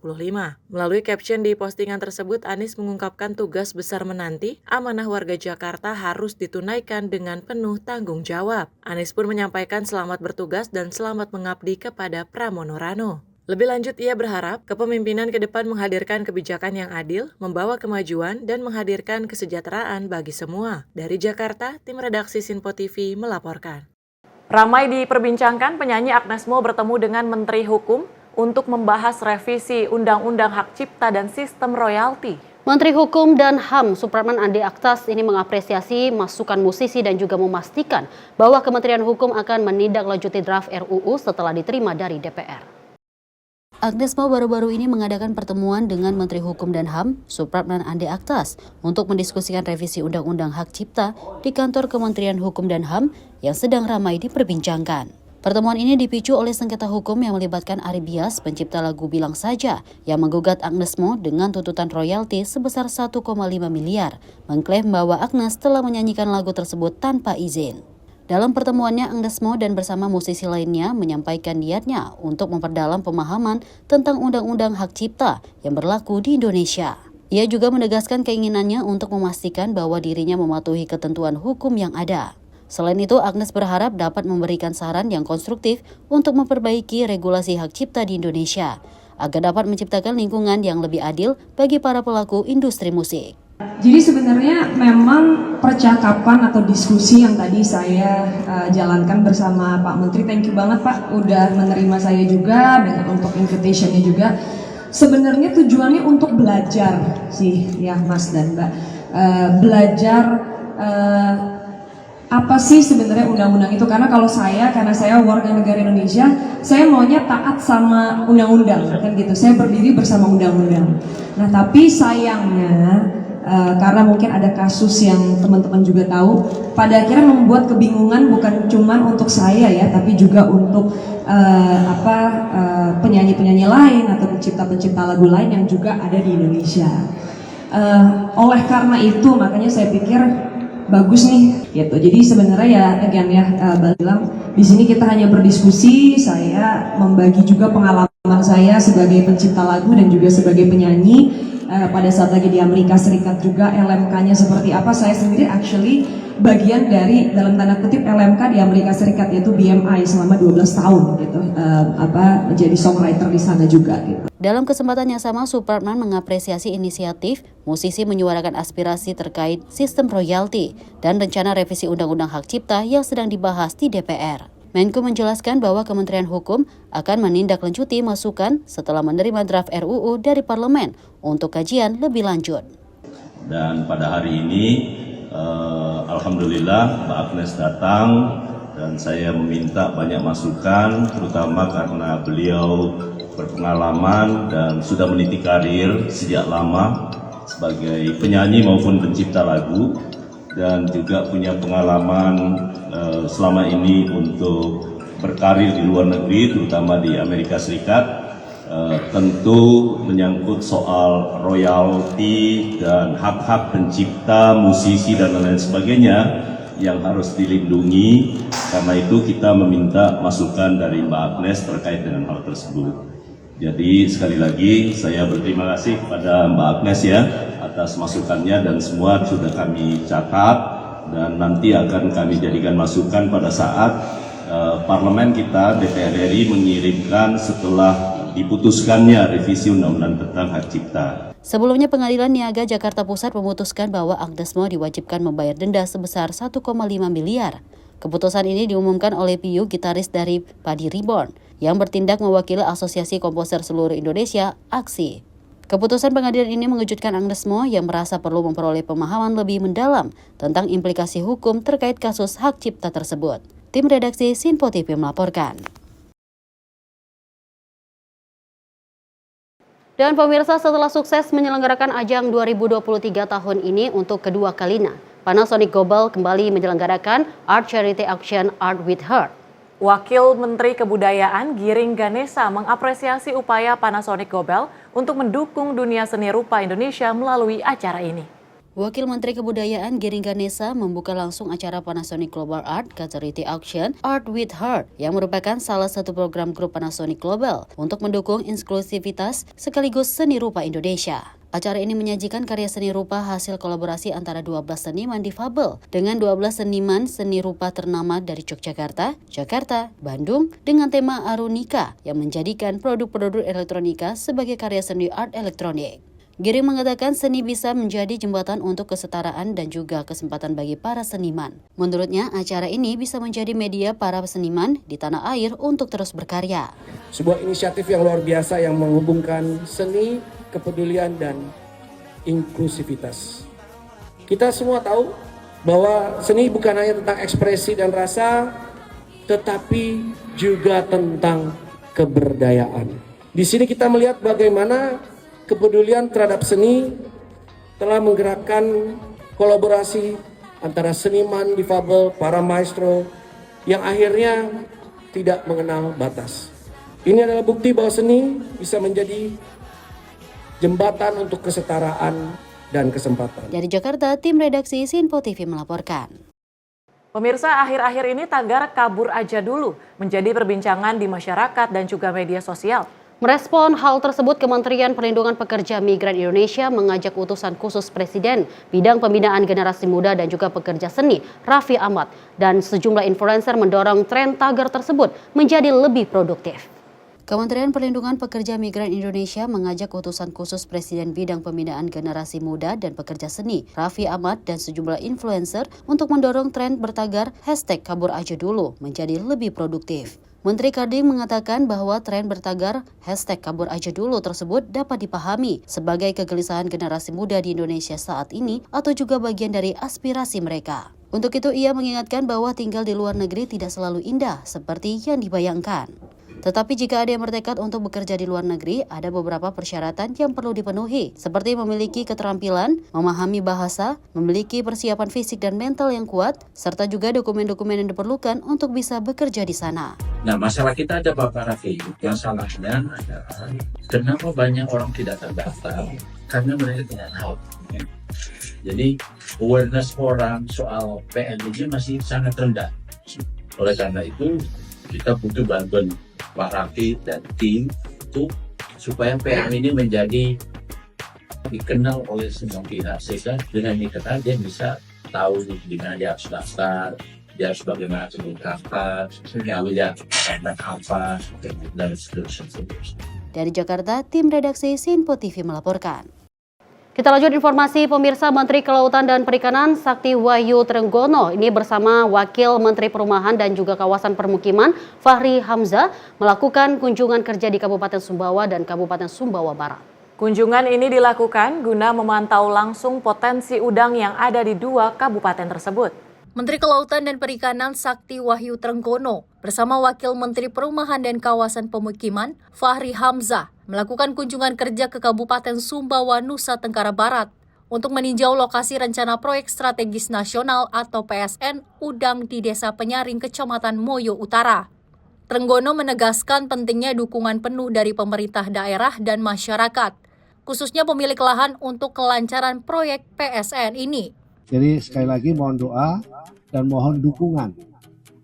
Melalui caption di postingan tersebut, Anies mengungkapkan tugas besar menanti, amanah warga Jakarta harus ditunaikan dengan penuh tanggung jawab. Anies pun menyampaikan selamat bertugas dan selamat mengabdi kepada Pramono Rano. Lebih lanjut, ia berharap kepemimpinan ke depan menghadirkan kebijakan yang adil, membawa kemajuan, dan menghadirkan kesejahteraan bagi semua. Dari Jakarta, tim redaksi Sinpo TV melaporkan. Ramai diperbincangkan, penyanyi Agnes Mo bertemu dengan Menteri Hukum untuk membahas revisi Undang-Undang Hak Cipta dan Sistem Royalti. Menteri Hukum dan HAM Supratman Andi Aktas ini mengapresiasi masukan musisi dan juga memastikan bahwa Kementerian Hukum akan menindaklanjuti draft RUU setelah diterima dari DPR. Agnes Mo baru-baru ini mengadakan pertemuan dengan Menteri Hukum dan HAM Supratman Andi Aktas untuk mendiskusikan revisi Undang-Undang Hak Cipta di kantor Kementerian Hukum dan HAM yang sedang ramai diperbincangkan. Pertemuan ini dipicu oleh sengketa hukum yang melibatkan Ari Bias, pencipta lagu Bilang Saja, yang menggugat Agnes Mo dengan tuntutan royalti sebesar 1,5 miliar, mengklaim bahwa Agnes telah menyanyikan lagu tersebut tanpa izin. Dalam pertemuannya, Agnes Mo dan bersama musisi lainnya menyampaikan niatnya untuk memperdalam pemahaman tentang Undang-Undang Hak Cipta yang berlaku di Indonesia. Ia juga menegaskan keinginannya untuk memastikan bahwa dirinya mematuhi ketentuan hukum yang ada. Selain itu, Agnes berharap dapat memberikan saran yang konstruktif untuk memperbaiki regulasi hak cipta di Indonesia, agar dapat menciptakan lingkungan yang lebih adil bagi para pelaku industri musik. Jadi sebenarnya memang percakapan atau diskusi yang tadi saya jalankan bersama Pak Menteri, thank you banget Pak, udah menerima saya juga dengan untuk invitation-nya juga. Sebenarnya tujuannya untuk belajar sih ya Mas dan Mbak, belajar apa sih sebenarnya undang-undang itu, karena saya warga negara Indonesia, saya maunya taat sama undang-undang kan gitu, saya berdiri bersama undang-undang. Nah tapi sayangnya karena mungkin ada kasus yang teman-teman juga tahu, pada akhirnya membuat kebingungan bukan cuma untuk saya ya, tapi juga untuk penyanyi-penyanyi lain atau pencipta-pencipta lagu lain yang juga ada di Indonesia. Oleh karena itu makanya saya pikir bagus nih gitu. Jadi sebenarnya ya again ya bilang di sini kita hanya berdiskusi, saya membagi juga pengalaman saya sebagai pencipta lagu dan juga sebagai penyanyi pada saat lagi di Amerika Serikat juga LMK-nya seperti apa. Saya sendiri actually bagian dari dalam tanda kutip LMK di Amerika Serikat, yaitu BMI selama 12 tahun gitu, menjadi songwriter di sana juga gitu. Dalam kesempatan yang sama, Supratman mengapresiasi inisiatif musisi menyuarakan aspirasi terkait sistem royalti dan rencana revisi Undang-Undang Hak Cipta yang sedang dibahas di DPR. Menko menjelaskan bahwa Kementerian Hukum akan menindaklanjuti masukan setelah menerima draft RUU dari Parlemen untuk kajian lebih lanjut. Dan pada hari ini, Alhamdulillah Mbak Agnes datang dan saya meminta banyak masukan, terutama karena beliau berpengalaman dan sudah meniti karir sejak lama sebagai penyanyi maupun pencipta lagu, dan juga punya pengalaman selama ini untuk berkarir di luar negeri, terutama di Amerika Serikat. Tentu menyangkut soal royalti dan hak-hak pencipta, musisi dan lain sebagainya yang harus dilindungi. Karena itu kita meminta masukan dari Mbak Agnes terkait dengan hal tersebut. Jadi sekali lagi saya berterima kasih kepada Mbak Agnes ya atas masukannya, dan semua sudah kami catat dan nanti akan kami jadikan masukan pada saat Parlemen kita DPR RI mengirimkan setelah diputuskannya revisi Undang-Undang tentang Hak Cipta. Sebelumnya, Pengadilan Niaga Jakarta Pusat memutuskan bahwa Agnes Mo diwajibkan membayar denda sebesar 1,5 miliar. Keputusan ini diumumkan oleh Piyu, gitaris dari Padi Reborn, yang bertindak mewakili Asosiasi Komposer Seluruh Indonesia, AKSI. Keputusan pengadilan ini mengejutkan Agnes Mo yang merasa perlu memperoleh pemahaman lebih mendalam tentang implikasi hukum terkait kasus hak cipta tersebut. Tim redaksi Sinpo TV melaporkan. Dan pemirsa, setelah sukses menyelenggarakan ajang 2023 tahun ini untuk kedua kalinya, Panasonic Global kembali menyelenggarakan Art Charity Auction Art with Heart. Wakil Menteri Kebudayaan Giring Ganesa mengapresiasi upaya Panasonic Global untuk mendukung dunia seni rupa Indonesia melalui acara ini. Wakil Menteri Kebudayaan Giring Ganesa membuka langsung acara Panasonic Global Art Charity Auction Art with Heart yang merupakan salah satu program grup Panasonic Global untuk mendukung inklusivitas sekaligus seni rupa Indonesia. Acara ini menyajikan karya seni rupa hasil kolaborasi antara 12 seniman difabel dengan 12 seniman seni rupa ternama dari Yogyakarta, Jakarta, Bandung dengan tema Arunika yang menjadikan produk-produk elektronika sebagai karya seni art elektronik. Giring mengatakan seni bisa menjadi jembatan untuk kesetaraan dan juga kesempatan bagi para seniman. Menurutnya, acara ini bisa menjadi media para seniman di tanah air untuk terus berkarya. Sebuah inisiatif yang luar biasa yang menghubungkan seni, kepedulian, dan inklusivitas. Kita semua tahu bahwa seni bukan hanya tentang ekspresi dan rasa, tetapi juga tentang keberdayaan. Di sini kita melihat bagaimana kepedulian terhadap seni telah menggerakkan kolaborasi antara seniman difabel, para maestro yang akhirnya tidak mengenal batas. Ini adalah bukti bahwa seni bisa menjadi jembatan untuk kesetaraan dan kesempatan. Dari Jakarta, tim redaksi Sinpo TV melaporkan. Pemirsa, akhir-akhir ini tagar kabur aja dulu menjadi perbincangan di masyarakat dan juga media sosial. Merespon hal tersebut, Kementerian Perlindungan Pekerja Migran Indonesia mengajak utusan khusus Presiden bidang pembinaan generasi muda dan juga pekerja seni, Raffi Ahmad, dan sejumlah influencer mendorong tren tagar tersebut menjadi lebih produktif. Kementerian Perlindungan Pekerja Migran Indonesia mengajak utusan khusus Presiden bidang pembinaan generasi muda dan pekerja seni, Raffi Ahmad, dan sejumlah influencer untuk mendorong tren bertagar #kabur aja dulu menjadi lebih produktif. Menteri Kadin mengatakan bahwa tren bertagar #kabur aja dulu tersebut dapat dipahami sebagai kegelisahan generasi muda di Indonesia saat ini atau juga bagian dari aspirasi mereka. Untuk itu ia mengingatkan bahwa tinggal di luar negeri tidak selalu indah seperti yang dibayangkan. Tetapi jika ada yang bertekad untuk bekerja di luar negeri, ada beberapa persyaratan yang perlu dipenuhi, seperti memiliki keterampilan, memahami bahasa, memiliki persiapan fisik dan mental yang kuat, serta juga dokumen-dokumen yang diperlukan untuk bisa bekerja di sana. Nah, masalah kita ada Bapak Raffi, yang salahnya adalah kenapa banyak orang tidak terdaftar? Karena mereka tidak tahu. Jadi, awareness orang soal PN ini masih sangat rendah. Oleh karena itu, kita butuh bantuan Pak Raffi dan tim untuk supaya PM ini menjadi dikenal oleh semua pihak, sehingga dengan dikenal dia bisa tahu di mana dia harus daftar, dia harus bagaimana mendaftar, dia apa, dan seterusnya. Dari Jakarta, tim redaksi Sinpo TV melaporkan. Kita lanjut informasi pemirsa. Menteri Kelautan dan Perikanan Sakti Wahyu Trenggono ini bersama Wakil Menteri Perumahan dan juga Kawasan Permukiman Fahri Hamzah melakukan kunjungan kerja di Kabupaten Sumbawa dan Kabupaten Sumbawa Barat. Kunjungan ini dilakukan guna memantau langsung potensi udang yang ada di dua kabupaten tersebut. Menteri Kelautan dan Perikanan Sakti Wahyu Trenggono bersama Wakil Menteri Perumahan dan Kawasan Pemukiman Fahri Hamzah melakukan kunjungan kerja ke Kabupaten Sumbawa, Nusa Tenggara Barat untuk meninjau lokasi rencana proyek strategis nasional atau PSN udang di Desa Penyaring, Kecamatan Moyo Utara. Trenggono menegaskan pentingnya dukungan penuh dari pemerintah daerah dan masyarakat, khususnya pemilik lahan untuk kelancaran proyek PSN ini. Jadi sekali lagi mohon doa dan mohon dukungan.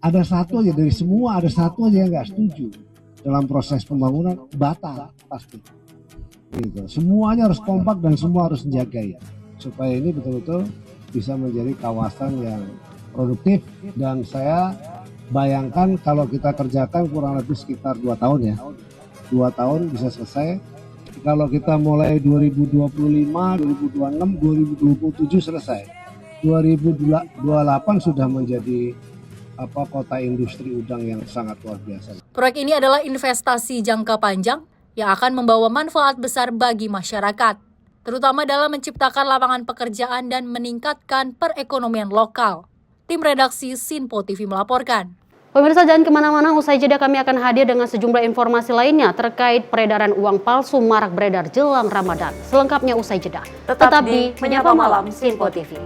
Ada satu aja dari semua, ada satu aja yang nggak setuju dalam proses pembangunan, batal pasti. Gitu. Semuanya harus kompak dan semua harus dijaga supaya ini betul-betul bisa menjadi kawasan yang produktif. Dan saya bayangkan kalau kita kerjakan kurang lebih sekitar 2 tahun ya. 2 tahun bisa selesai. Kalau kita mulai 2025, 2026, 2027 selesai. 2028 sudah menjadi kota industri udang yang sangat luar biasa. Proyek ini adalah investasi jangka panjang yang akan membawa manfaat besar bagi masyarakat, terutama dalam menciptakan lapangan pekerjaan dan meningkatkan perekonomian lokal. Tim redaksi Sinpo TV melaporkan. Pemirsa, jangan kemana-mana, usai jeda kami akan hadir dengan sejumlah informasi lainnya terkait peredaran uang palsu marak beredar jelang Ramadan. Selengkapnya usai jeda. Tetap di Menyapa Malam Sinpo TV.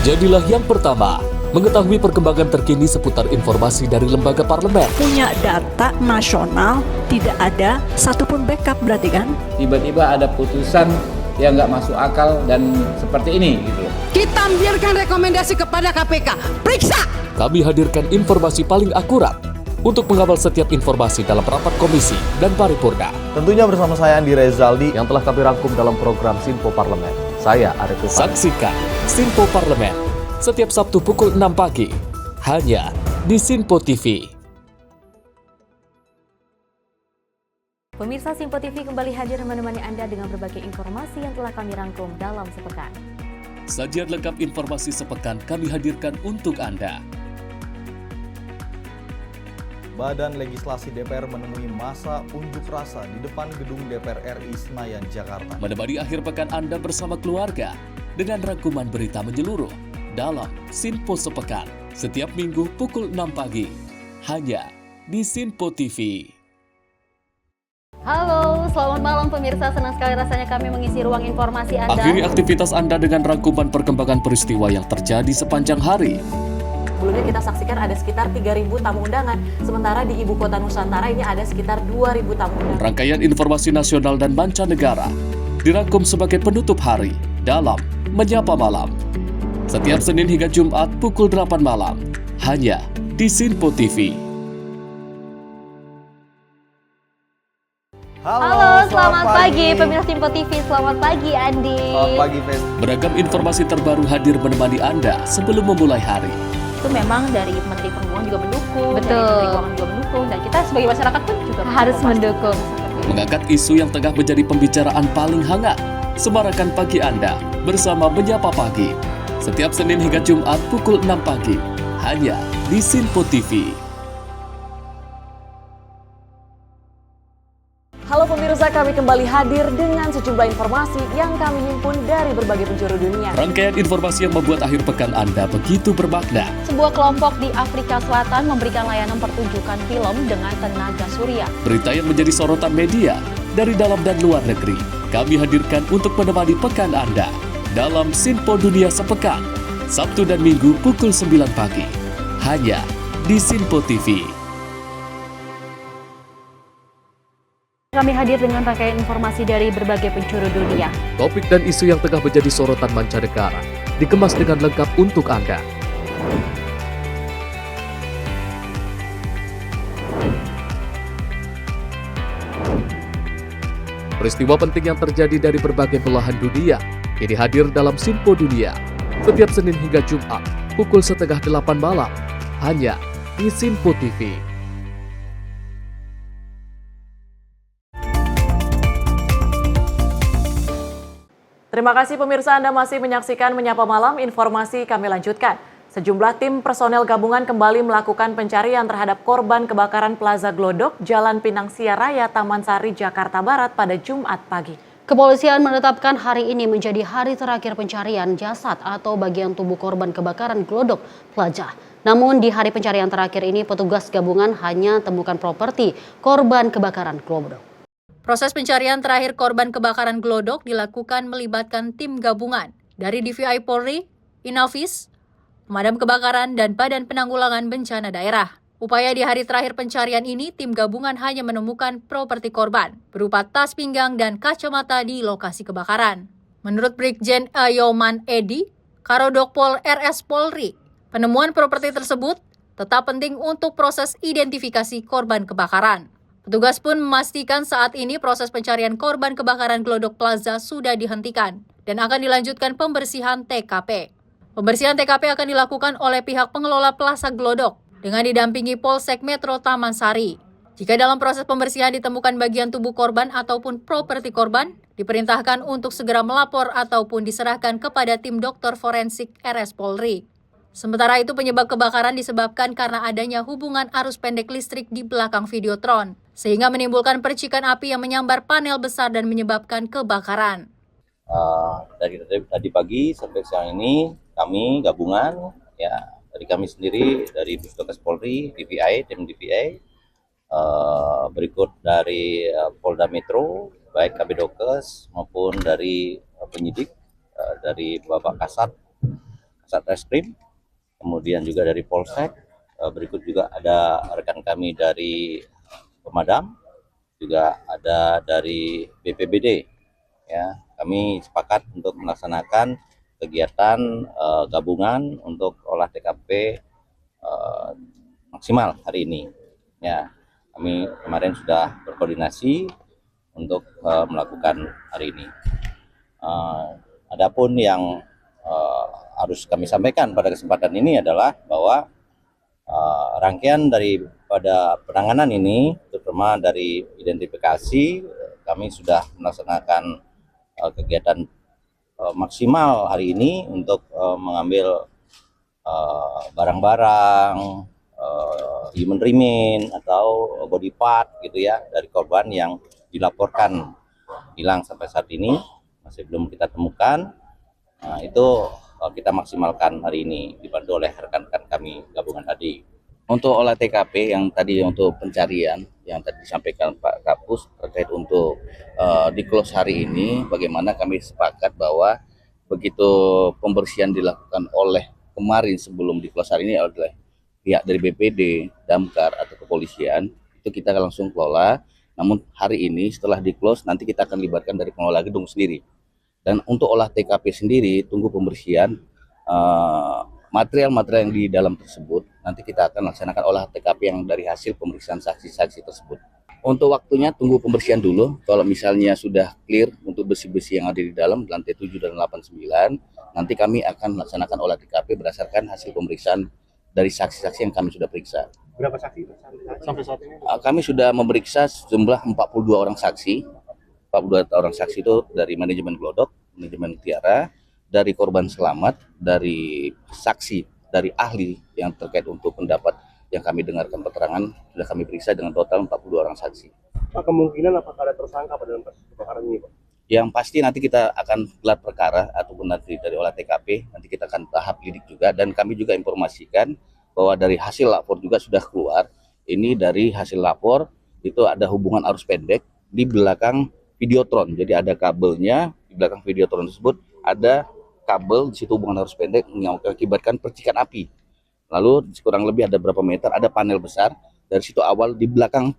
Jadilah yang pertama mengetahui perkembangan terkini seputar informasi dari lembaga parlemen. Punya data nasional, tidak ada satupun backup berarti kan? Tiba-tiba ada putusan yang nggak masuk akal dan seperti ini gitu. Kita biarkan rekomendasi kepada KPK, periksa! Kami hadirkan informasi paling akurat untuk mengawal setiap informasi dalam rapat komisi dan paripurna. Tentunya bersama saya Andi Rezaldi yang telah kami rangkum dalam program Sinpo Parlemen. Saya Arif Rifani. Saksikan Sinpo Parlemen setiap Sabtu pukul 6 pagi, hanya di Sinpo TV. Pemirsa Simpo TV kembali hadir menemani Anda dengan berbagai informasi yang telah kami rangkum dalam sepekan. Sajian lengkap informasi sepekan kami hadirkan untuk Anda. Badan Legislasi DPR menemui masa unjuk rasa di depan gedung DPR RI Senayan, Jakarta. Menemani akhir pekan Anda bersama keluarga dengan rangkuman berita menyeluruh dalam Sinpo Sepekan setiap minggu pukul 6 pagi hanya di Sinpo TV. Halo, selamat malam pemirsa. Senang sekali rasanya kami mengisi ruang informasi Anda. Akhiri aktivitas Anda dengan rangkuman perkembangan peristiwa yang terjadi sepanjang hari. Sebelumnya kita saksikan ada sekitar 3.000 tamu undangan, sementara di Ibu Kota Nusantara ini ada sekitar 2.000 tamu undangan. Rangkaian informasi nasional dan mancanegara dirangkum sebagai penutup hari dalam Menyapa Malam. Setiap Senin hingga Jumat pukul 8 malam, hanya di Sinpo TV. Halo, selamat pagi pemirsa Simpo TV. Selamat pagi Andi. Selamat pagi, Fen. Beragam informasi terbaru hadir menemani Anda sebelum memulai hari. Itu memang dari Menteri Perhubungan juga mendukung, dari Menteri Keuangan juga mendukung, dan kita sebagai masyarakat pun juga harus mendukung. Mengangkat isu yang tengah menjadi pembicaraan paling hangat, semarakan pagi Anda bersama Menyapa Pagi. Setiap Senin hingga Jumat pukul 6 pagi, hanya di Sinpo TV. Halo pemirsa, kami kembali hadir dengan sejumlah informasi yang kami himpun dari berbagai penjuru dunia. Rangkaian informasi yang membuat akhir pekan Anda begitu bermakna. Sebuah kelompok di Afrika Selatan memberikan layanan pertunjukan film dengan tenaga surya. Berita yang menjadi sorotan media dari dalam dan luar negeri, kami hadirkan untuk menemani pekan Anda dalam Sinpo Dunia Sepekan, Sabtu dan Minggu pukul 9 pagi, hanya di Sinpo TV. Kami hadir dengan rangkaian informasi dari berbagai penjuru dunia. Topik dan isu yang tengah menjadi sorotan mancanegara dikemas dengan lengkap untuk Anda. Peristiwa penting yang terjadi dari berbagai belahan dunia ini hadir dalam Sinpo Dunia setiap Senin hingga Jumat pukul 7:30 malam hanya di Sinpo TV. Terima kasih pemirsa, Anda masih menyaksikan Menyapa Malam. Informasi kami lanjutkan. Sejumlah tim personel gabungan kembali melakukan pencarian terhadap korban kebakaran Plaza Glodok, Jalan Pinang Sia Raya, Taman Sari, Jakarta Barat pada Jumat pagi. Kepolisian menetapkan hari ini menjadi hari terakhir pencarian jasad atau bagian tubuh korban kebakaran Glodok Plaza. Namun di hari pencarian terakhir ini petugas gabungan hanya temukan properti korban kebakaran Glodok. Proses pencarian terakhir korban kebakaran Glodok dilakukan melibatkan tim gabungan dari DVI Polri, Inavis, Pemadam Kebakaran, dan Badan Penanggulangan Bencana Daerah. Upaya di hari terakhir pencarian ini, tim gabungan hanya menemukan properti korban berupa tas pinggang dan kacamata di lokasi kebakaran. Menurut Brigjen Ayoman Edi, Karodokpol RS Polri, penemuan properti tersebut tetap penting untuk proses identifikasi korban kebakaran. Petugas pun memastikan saat ini proses pencarian korban kebakaran Glodok Plaza sudah dihentikan dan akan dilanjutkan pembersihan TKP. Pembersihan TKP akan dilakukan oleh pihak pengelola Plaza Glodok dengan didampingi Polsek Metro Taman Sari. Jika dalam proses pembersihan ditemukan bagian tubuh korban ataupun properti korban, diperintahkan untuk segera melapor ataupun diserahkan kepada tim dokter forensik RS Polri. Sementara itu penyebab kebakaran disebabkan karena adanya hubungan arus pendek listrik di belakang Videotron, sehingga menimbulkan percikan api yang menyambar panel besar dan menyebabkan kebakaran. Dari tadi pagi sampai siang ini kami gabungan, ya dari kami sendiri dari Puskesmas Polri, DVI, tim DVI, berikut dari Polda Metro, baik KB Dokes maupun dari penyidik, dari Bapak Kasat Reskrim, kemudian juga dari Polsek, berikut juga ada rekan kami dari Pemadam, juga ada dari BPBD. Ya, kami sepakat untuk melaksanakan kegiatan gabungan untuk olah TKP maksimal hari ini. Ya, kami kemarin sudah berkoordinasi untuk melakukan hari ini. Adapun yang harus kami sampaikan pada kesempatan ini adalah bahwa rangkaian daripada penanganan ini, terutama dari identifikasi, kami sudah melaksanakan kegiatan maksimal hari ini untuk mengambil barang-barang, human remain atau body part gitu ya dari korban yang dilaporkan hilang sampai saat ini masih belum kita temukan. Nah, itu kita maksimalkan hari ini dibantu oleh rekan-rekan kami gabungan tadi. Untuk olah TKP yang tadi untuk pencarian yang tadi disampaikan Pak Kapus terkait untuk di close hari ini, bagaimana kami sepakat bahwa begitu pembersihan dilakukan oleh kemarin sebelum di close hari ini oleh pihak dari BPD, Damkar atau kepolisian, itu kita langsung kelola. Namun hari ini setelah di close nanti kita akan libatkan dari pengelola gedung sendiri. Dan untuk olah TKP sendiri tunggu pembersihan material-material yang di dalam tersebut, nanti kita akan laksanakan olah TKP yang dari hasil pemeriksaan saksi-saksi tersebut. Untuk waktunya tunggu pembersihan dulu. Kalau misalnya sudah clear untuk besi-besi yang ada di dalam lantai 7 dan 8, 9, nanti kami akan laksanakan olah TKP berdasarkan hasil pemeriksaan dari saksi-saksi yang kami sudah periksa. Berapa saksi sampai saat ini? Kami sudah memeriksa jumlah 42 orang saksi. 42 orang saksi itu dari manajemen Glodok, manajemen Tiara, dari korban selamat, dari saksi, dari ahli yang terkait untuk pendapat yang kami dengarkan keterangan, sudah kami periksa dengan total 42 orang saksi. Pak, kemungkinan apakah ada tersangka pada dalam kebakaran ini, Pak? Yang pasti nanti kita akan gelar perkara ataupun nanti dari olah TKP, nanti kita akan tahap lidik juga, dan kami juga informasikan bahwa dari hasil lapor juga sudah keluar. Ini dari hasil lapor itu ada hubungan arus pendek di belakang videotron. Jadi ada kabelnya di belakang videotron tersebut, ada kabel di situ hubungan arus pendek yang mengakibatkan percikan api. Lalu kurang lebih ada berapa meter, ada panel besar dari situ awal di belakang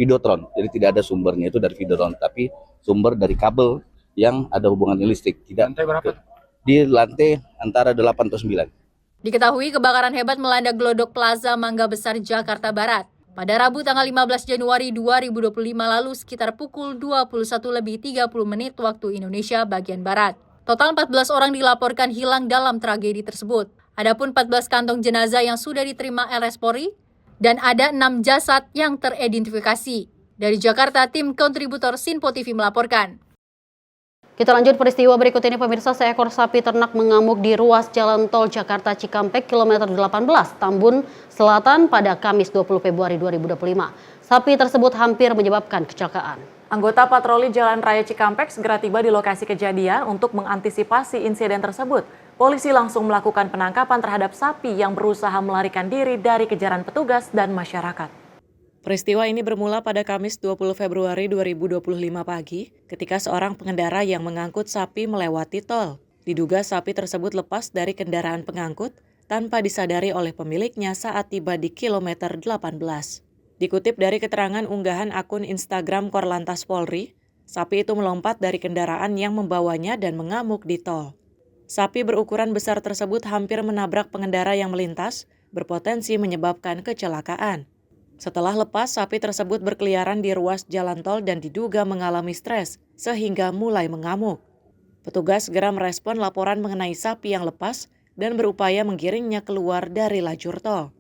videotron. Jadi tidak ada sumbernya itu dari videotron, tapi sumber dari kabel yang ada hubungan listrik. Tidak. Lantai berapa? Di lantai antara 8 atau 9. Diketahui kebakaran hebat melanda Glodok Plaza Mangga Besar, Jakarta Barat pada Rabu tanggal 15 Januari 2025 lalu sekitar pukul 21:30 waktu Indonesia bagian Barat. Total 14 orang dilaporkan hilang dalam tragedi tersebut. Adapun 14 kantong jenazah yang sudah diterima LS Polri dan ada 6 jasad yang teridentifikasi. Dari Jakarta, tim kontributor Sinpo TV melaporkan. Kita lanjut peristiwa berikut ini pemirsa. Seekor sapi ternak mengamuk di ruas jalan tol Jakarta Cikampek kilometer 18 Tambun Selatan pada Kamis 20 Februari 2025. Sapi tersebut hampir menyebabkan kecelakaan. Anggota patroli Jalan Raya Cikampek segera tiba di lokasi kejadian untuk mengantisipasi insiden tersebut. Polisi langsung melakukan penangkapan terhadap sapi yang berusaha melarikan diri dari kejaran petugas dan masyarakat. Peristiwa ini bermula pada Kamis 20 Februari 2025 pagi ketika seorang pengendara yang mengangkut sapi melewati tol. Diduga sapi tersebut lepas dari kendaraan pengangkut tanpa disadari oleh pemiliknya saat tiba di kilometer 18. Dikutip dari keterangan unggahan akun Instagram Korlantas Polri, sapi itu melompat dari kendaraan yang membawanya dan mengamuk di tol. Sapi berukuran besar tersebut hampir menabrak pengendara yang melintas, berpotensi menyebabkan kecelakaan. Setelah lepas, sapi tersebut berkeliaran di ruas jalan tol dan diduga mengalami stres, sehingga mulai mengamuk. Petugas segera merespon laporan mengenai sapi yang lepas dan berupaya menggiringnya keluar dari lajur tol.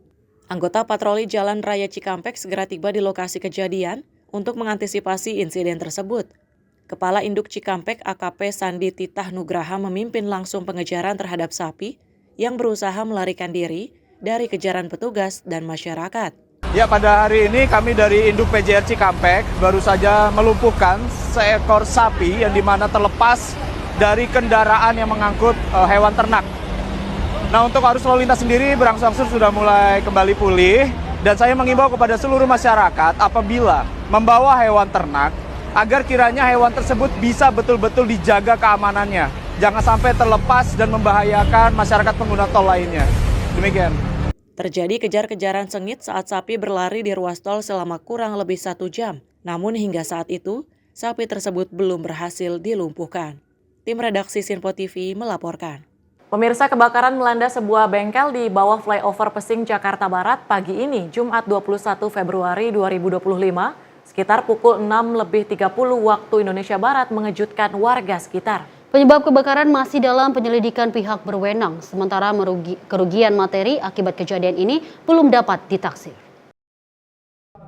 Anggota patroli Jalan Raya Cikampek segera tiba di lokasi kejadian untuk mengantisipasi insiden tersebut. Kepala Induk Cikampek AKP Sandi Titah Nugraha memimpin langsung pengejaran terhadap sapi yang berusaha melarikan diri dari kejaran petugas dan masyarakat. Ya, pada hari ini kami dari Induk PJR Cikampek baru saja melumpuhkan seekor sapi yang dimana terlepas dari kendaraan yang mengangkut hewan ternak. Nah, untuk arus lalu lintas sendiri berangsur-angsur sudah mulai kembali pulih dan saya mengimbau kepada seluruh masyarakat apabila membawa hewan ternak agar kiranya hewan tersebut bisa betul-betul dijaga keamanannya. Jangan sampai terlepas dan membahayakan masyarakat pengguna tol lainnya. Demikian. Terjadi kejar-kejaran sengit saat sapi berlari di ruas tol selama kurang lebih 1 jam. Namun hingga saat itu, sapi tersebut belum berhasil dilumpuhkan. Tim redaksi Sinpo TV melaporkan. Pemirsa, kebakaran melanda sebuah bengkel di bawah flyover Pesing, Jakarta Barat pagi ini, Jumat 21 Februari 2025, sekitar pukul 6:30 waktu Indonesia Barat mengejutkan warga sekitar. Penyebab kebakaran masih dalam penyelidikan pihak berwenang, sementara kerugian materi akibat kejadian ini belum dapat ditaksir.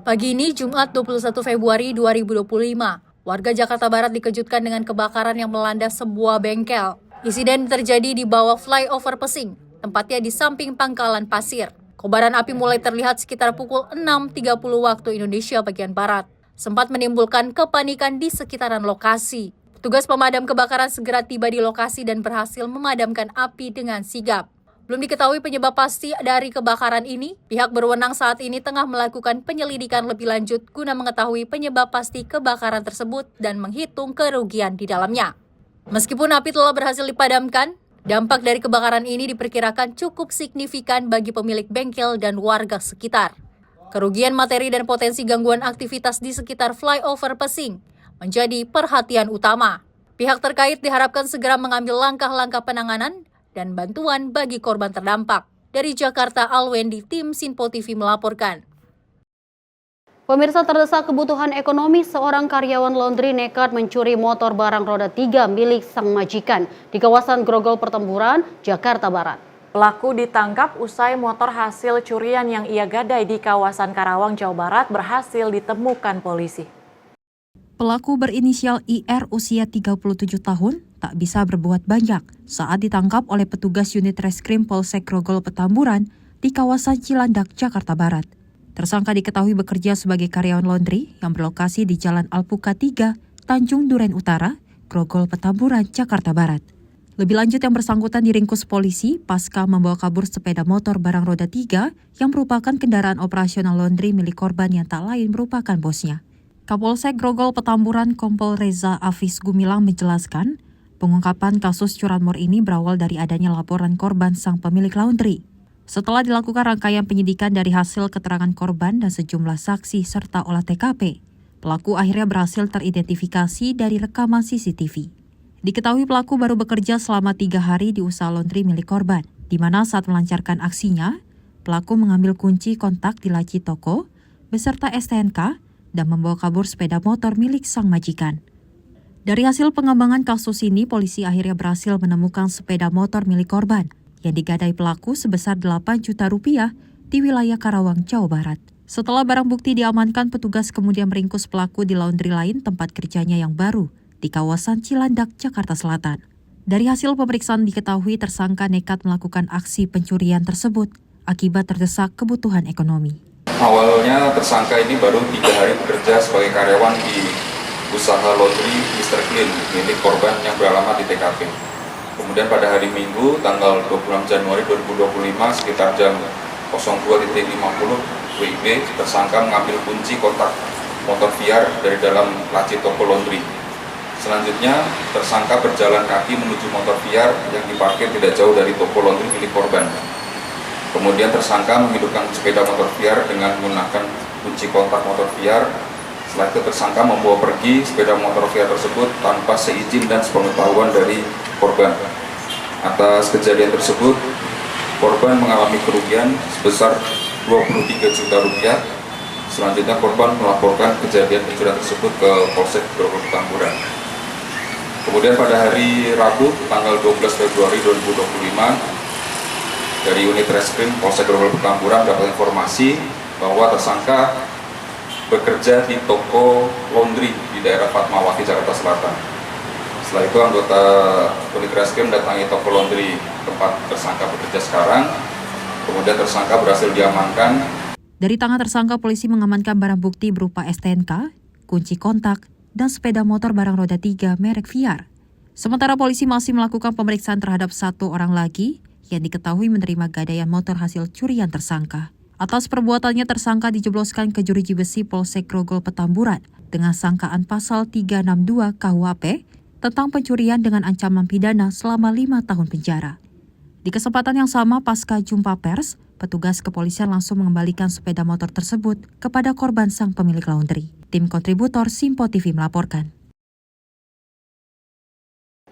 Pagi ini, Jumat 21 Februari 2025, warga Jakarta Barat dikejutkan dengan kebakaran yang melanda sebuah bengkel. Insiden terjadi di bawah flyover Pesing, tempatnya di samping pangkalan pasir. Kobaran api mulai terlihat sekitar pukul 6.30 waktu Indonesia bagian Barat. Sempat menimbulkan kepanikan di sekitaran lokasi. Petugas pemadam kebakaran segera tiba di lokasi dan berhasil memadamkan api dengan sigap. Belum diketahui penyebab pasti dari kebakaran ini. Pihak berwenang saat ini tengah melakukan penyelidikan lebih lanjut guna mengetahui penyebab pasti kebakaran tersebut dan menghitung kerugian di dalamnya. Meskipun api telah berhasil dipadamkan, dampak dari kebakaran ini diperkirakan cukup signifikan bagi pemilik bengkel dan warga sekitar. Kerugian materi dan potensi gangguan aktivitas di sekitar flyover Pesing menjadi perhatian utama. Pihak terkait diharapkan segera mengambil langkah-langkah penanganan dan bantuan bagi korban terdampak. Dari Jakarta, Alwendi, tim Sinpo TV melaporkan. Pemirsa, terdesak kebutuhan ekonomi, seorang karyawan laundry nekat mencuri motor barang roda 3 milik sang majikan di kawasan Grogol Petamburan, Jakarta Barat. Pelaku ditangkap usai motor hasil curian yang ia gadai di kawasan Karawang, Jawa Barat berhasil ditemukan polisi. Pelaku berinisial IR usia 37 tahun tak bisa berbuat banyak saat ditangkap oleh petugas unit reskrim Polsek Grogol Petamburan di kawasan Cilandak, Jakarta Barat. Tersangka diketahui bekerja sebagai karyawan laundry yang berlokasi di Jalan Alpukat 3, Tanjung Duren Utara, Grogol Petamburan, Jakarta Barat. Lebih lanjut, yang bersangkutan diringkus polisi pasca membawa kabur sepeda motor barang roda 3 yang merupakan kendaraan operasional laundry milik korban yang tak lain merupakan bosnya. Kapolsek Grogol Petamburan Kompol Reza Afis Gumilang menjelaskan, pengungkapan kasus curanmor ini berawal dari adanya laporan korban sang pemilik laundry. Setelah dilakukan rangkaian penyidikan dari hasil keterangan korban dan sejumlah saksi serta olah TKP, pelaku akhirnya berhasil teridentifikasi dari rekaman CCTV. Diketahui pelaku baru bekerja selama 3 hari di usaha laundry milik korban, di mana saat melancarkan aksinya, pelaku mengambil kunci kontak di laci toko beserta STNK dan membawa kabur sepeda motor milik sang majikan. Dari hasil pengembangan kasus ini, polisi akhirnya berhasil menemukan sepeda motor milik korban yang digadai pelaku sebesar 8 juta rupiah di wilayah Karawang, Jawa Barat. Setelah barang bukti diamankan, petugas kemudian meringkus pelaku di laundry lain tempat kerjanya yang baru di kawasan Cilandak, Jakarta Selatan. Dari hasil pemeriksaan diketahui tersangka nekat melakukan aksi pencurian tersebut akibat terdesak kebutuhan ekonomi. Awalnya tersangka ini baru 3 hari bekerja sebagai karyawan di usaha laundry Mr. Clean milik korban yang beralamat di TKP. Kemudian pada hari Minggu tanggal 26 Januari 2025 sekitar jam 02.50 WIB, tersangka mengambil kunci kotak motor VR dari dalam laci toko laundry. Selanjutnya tersangka berjalan kaki menuju motor VR yang diparkir tidak jauh dari toko laundry milik korban. Kemudian tersangka menghidupkan sepeda motor VR dengan menggunakan kunci kontak motor VR. Setelah itu tersangka membawa pergi sepeda motor VR tersebut tanpa seizin dan sepengetahuan dari korban. Atas kejadian tersebut, korban mengalami kerugian sebesar 23 juta rupiah. Selanjutnya korban melaporkan kejadian pencurian tersebut ke Polsek Grogol Petamburan. Kemudian pada hari Rabu tanggal 12 Februari 2025, dari unit reskrim Polsek Grogol Petamburan dapat informasi bahwa tersangka bekerja di toko laundry di daerah Fatmawati, Jakarta Selatan. Setelah itu anggota unit reskrim datangi toko laundry tempat tersangka bekerja sekarang. Kemudian tersangka berhasil diamankan. Dari tangan tersangka, polisi mengamankan barang bukti berupa STNK, kunci kontak, dan sepeda motor barang roda 3 merek VR. Sementara polisi masih melakukan pemeriksaan terhadap 1 orang lagi yang diketahui menerima gadaian motor hasil curian tersangka. Atas perbuatannya, tersangka dijebloskan ke Jeruji Besi Polsek Grogol Petamburan dengan sangkaan pasal 362 KUHP tentang pencurian dengan ancaman pidana selama 5 tahun penjara. Di kesempatan yang sama, pasca jumpa pers, petugas kepolisian langsung mengembalikan sepeda motor tersebut kepada korban sang pemilik laundry. Tim kontributor Sinpo TV melaporkan.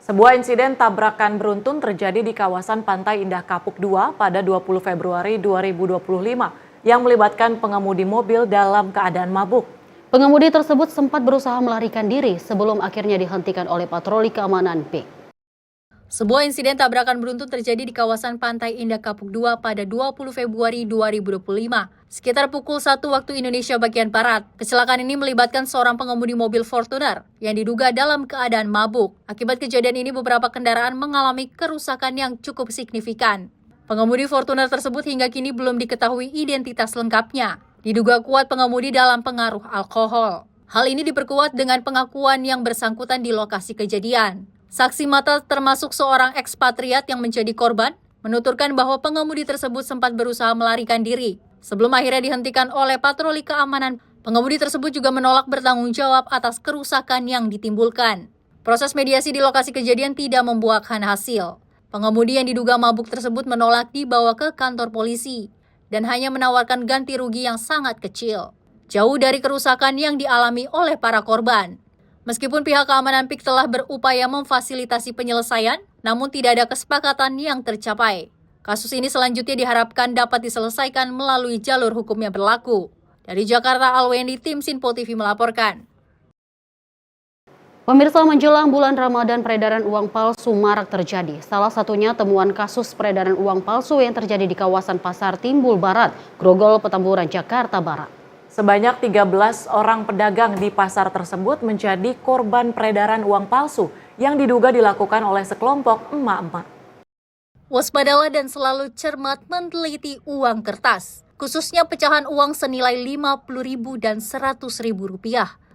Sebuah insiden tabrakan beruntun terjadi di kawasan Pantai Indah Kapuk 2 pada 20 Februari 2025 yang melibatkan pengemudi mobil dalam keadaan mabuk. Pengemudi tersebut sempat berusaha melarikan diri sebelum akhirnya dihentikan oleh patroli keamanan B. Sebuah insiden tabrakan beruntun terjadi di kawasan Pantai Indah Kapuk 2 pada 20 Februari 2025, sekitar pukul 1 waktu Indonesia bagian Barat. Kecelakaan ini melibatkan seorang pengemudi mobil Fortuner yang diduga dalam keadaan mabuk. Akibat kejadian ini beberapa kendaraan mengalami kerusakan yang cukup signifikan. Pengemudi Fortuner tersebut hingga kini belum diketahui identitas lengkapnya. Diduga kuat pengemudi dalam pengaruh alkohol. Hal ini diperkuat dengan pengakuan yang bersangkutan di lokasi kejadian. Saksi mata termasuk seorang ekspatriat yang menjadi korban menuturkan bahwa pengemudi tersebut sempat berusaha melarikan diri. Sebelum akhirnya dihentikan oleh patroli keamanan, pengemudi tersebut juga menolak bertanggung jawab atas kerusakan yang ditimbulkan. Proses mediasi di lokasi kejadian tidak membuahkan hasil. Pengemudi yang diduga mabuk tersebut menolak dibawa ke kantor polisi dan hanya menawarkan ganti rugi yang sangat kecil, jauh dari kerusakan yang dialami oleh para korban. Meskipun pihak keamanan PIK telah berupaya memfasilitasi penyelesaian, namun tidak ada kesepakatan yang tercapai. Kasus ini selanjutnya diharapkan dapat diselesaikan melalui jalur hukum yang berlaku. Dari Jakarta, Alwendi, tim Sinpo TV melaporkan. Pemirsa, menjelang bulan Ramadan, peredaran uang palsu marak terjadi. Salah satunya temuan kasus peredaran uang palsu yang terjadi di kawasan Pasar Timbul Barat, Grogol, Petamburan, Jakarta Barat. Sebanyak 13 orang pedagang di pasar tersebut menjadi korban peredaran uang palsu yang diduga dilakukan oleh sekelompok emak-emak. Waspadalah dan selalu cermat meneliti uang kertas, khususnya pecahan uang senilai Rp50.000 dan Rp100.000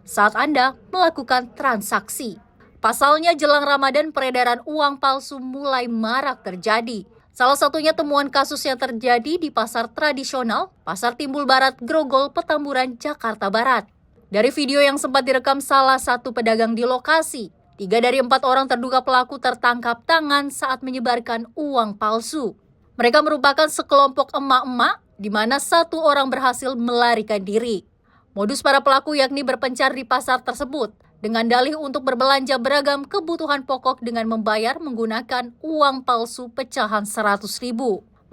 saat Anda melakukan transaksi. Pasalnya jelang Ramadan peredaran uang palsu mulai marak terjadi. Salah satunya temuan kasus yang terjadi di pasar tradisional, Pasar Timbul Barat, Grogol, Petamburan, Jakarta Barat. Dari video yang sempat direkam salah satu pedagang di lokasi, 3 dari 4 orang terduga pelaku tertangkap tangan saat menyebarkan uang palsu. Mereka merupakan sekelompok emak-emak, di mana 1 orang berhasil melarikan diri. Modus para pelaku yakni berpencar di pasar tersebut, dengan dalih untuk berbelanja beragam kebutuhan pokok dengan membayar menggunakan uang palsu pecahan Rp100.000.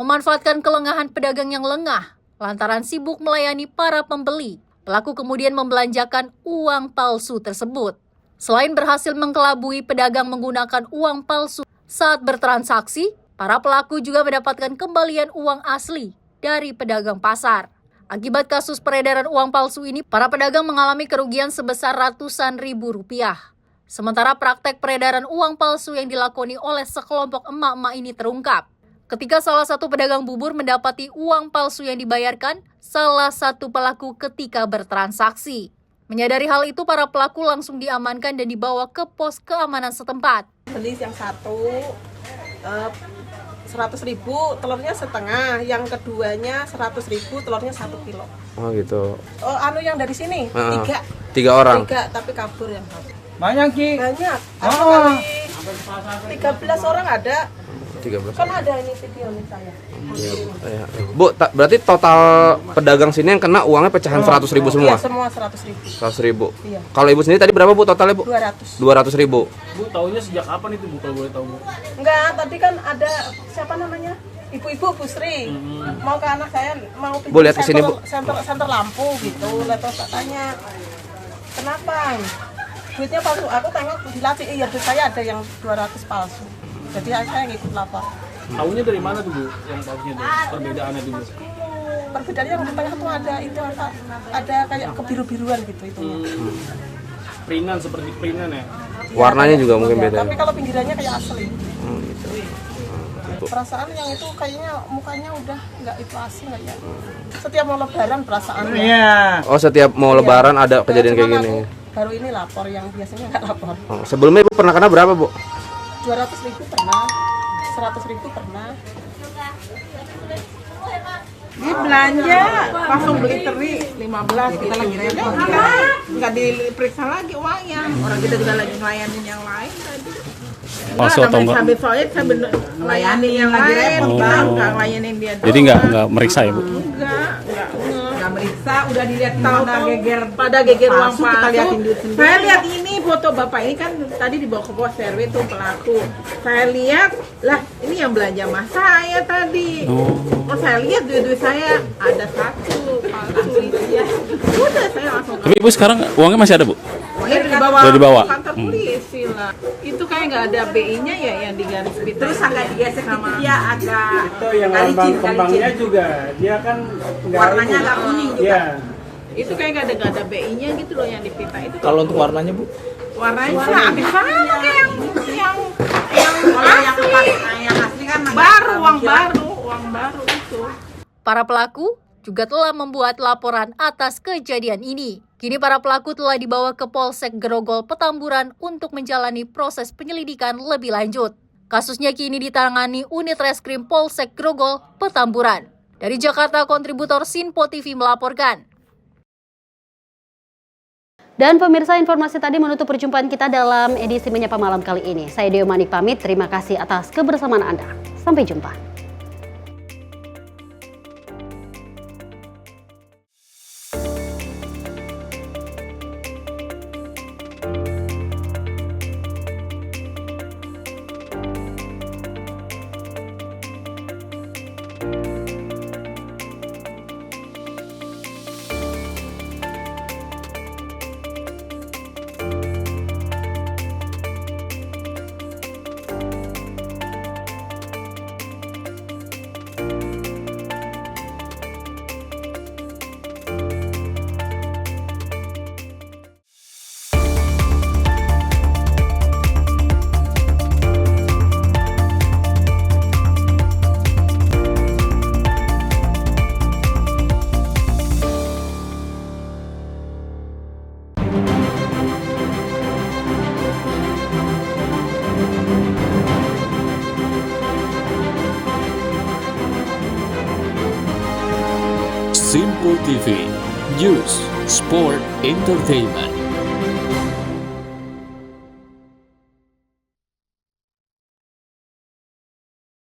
Memanfaatkan kelengahan pedagang yang lengah, lantaran sibuk melayani para pembeli, pelaku kemudian membelanjakan uang palsu tersebut. Selain berhasil mengkelabui pedagang menggunakan uang palsu saat bertransaksi, para pelaku juga mendapatkan kembalian uang asli dari pedagang pasar. Akibat kasus peredaran uang palsu ini, para pedagang mengalami kerugian sebesar ratusan ribu rupiah. Sementara praktek peredaran uang palsu yang dilakoni oleh sekelompok emak-emak ini terungkap. Ketika salah satu pedagang bubur mendapati uang palsu yang dibayarkan salah satu pelaku ketika bertransaksi. Menyadari hal itu, para pelaku langsung diamankan dan dibawa ke pos keamanan setempat. Beli yang satu 100.000, telurnya setengah, yang keduanya 100.000, telurnya 1 kilo. Oh gitu. Oh, yang dari sini, 3 orang. 3, tapi kabur yang satu. Banyak Ki. Banyak. Kali 13 orang ada. 13. Kan ada ini video nih saya. Ya. Bu, berarti total pedagang sini yang kena uangnya pecahan 100.000 semua? Iya, semua 100.000. 100.000. Iya. Kalau Ibu sendiri tadi berapa Bu totalnya Bu? 200. 200.000. Bu, taunya sejak kapan itu Bu kalau boleh tahu Bu? Enggak, tadi kan ada siapa namanya? Ibu-ibu Bu Sri. Mau ke anak saya mau Bu, lihat ke sini Bu. Center lampu gitu. Terus tanya, "Kenapa? Duitnya palsu." Aku tengok dilatih, iya duit saya ada yang 200 palsu. Jadi saya ngikut lapor. Tahunya dari mana tuh Bu? Yang tahunya perbedaannya dulu? Perbedaannya yang di tengah tuh ada kayak kebiru-biruan gitu itu. Printan seperti printan ya? Warnanya juga mungkin beda. Tapi kalau pinggirannya kayak asli. Gitu. Perasaan yang itu kayaknya mukanya udah nggak itu asli nggak ya? Setiap mau lebaran perasaannya. Oh, setiap mau lebaran ada kejadian kayak gini. Baru ini lapor, yang biasanya nggak lapor. Oh, sebelumnya Ibu pernah kena berapa Bu? 200.000 pernah, 100.000 pernah. Dia belanja, langsung beli teri 15, kita lagi repot. Nggak diperiksa lagi uangnya, orang kita juga lagi ngelayanin yang lain tadi. Palsu atau enggak? Sambil void, sambil ngelayanin yang lain, nggak ngelayanin dia. Jadi nggak meriksa ya Bu? Nggak meriksa, udah dilihat pada geger uang palsu, kita liatin duit sendiri. Saya lihat ini foto bapak ini kan tadi dibawa ke pos RW tuh pelaku. Saya lihat, lah ini yang belanja mas saya tadi. Oh, saya lihat duit saya ada 1 palsu ya. Udah saya langsung. Tapi Ibu sekarang uangnya masih ada Bu? Uangnya dibawa Udah dibawa. Kantor polisi lah. Itu kan kayak nggak ada BI-nya ya yang di garis bit. Terus agak digesek sama dia agak itu yang lambang kembangnya juga dia kan warnanya agak kuning juga. Iya. Itu kayak nggak ada BI-nya gitu loh yang di pita itu. Kalau untuk warnanya Bu? Warnanya hampir sama kayak yang asli kan baru, uang baru itu. Para pelaku juga telah membuat laporan atas kejadian ini. Kini para pelaku telah dibawa ke Polsek Grogol Petamburan untuk menjalani proses penyelidikan lebih lanjut. Kasusnya kini ditangani Unit Reskrim Polsek Grogol Petamburan. Dari Jakarta, kontributor Sinpo TV melaporkan. Dan pemirsa, informasi tadi menutup perjumpaan kita dalam edisi Menyapa Malam kali ini. Saya Deo Manik pamit, terima kasih atas kebersamaan Anda. Sampai jumpa. Sinpo TV, News, Sport, Entertainment.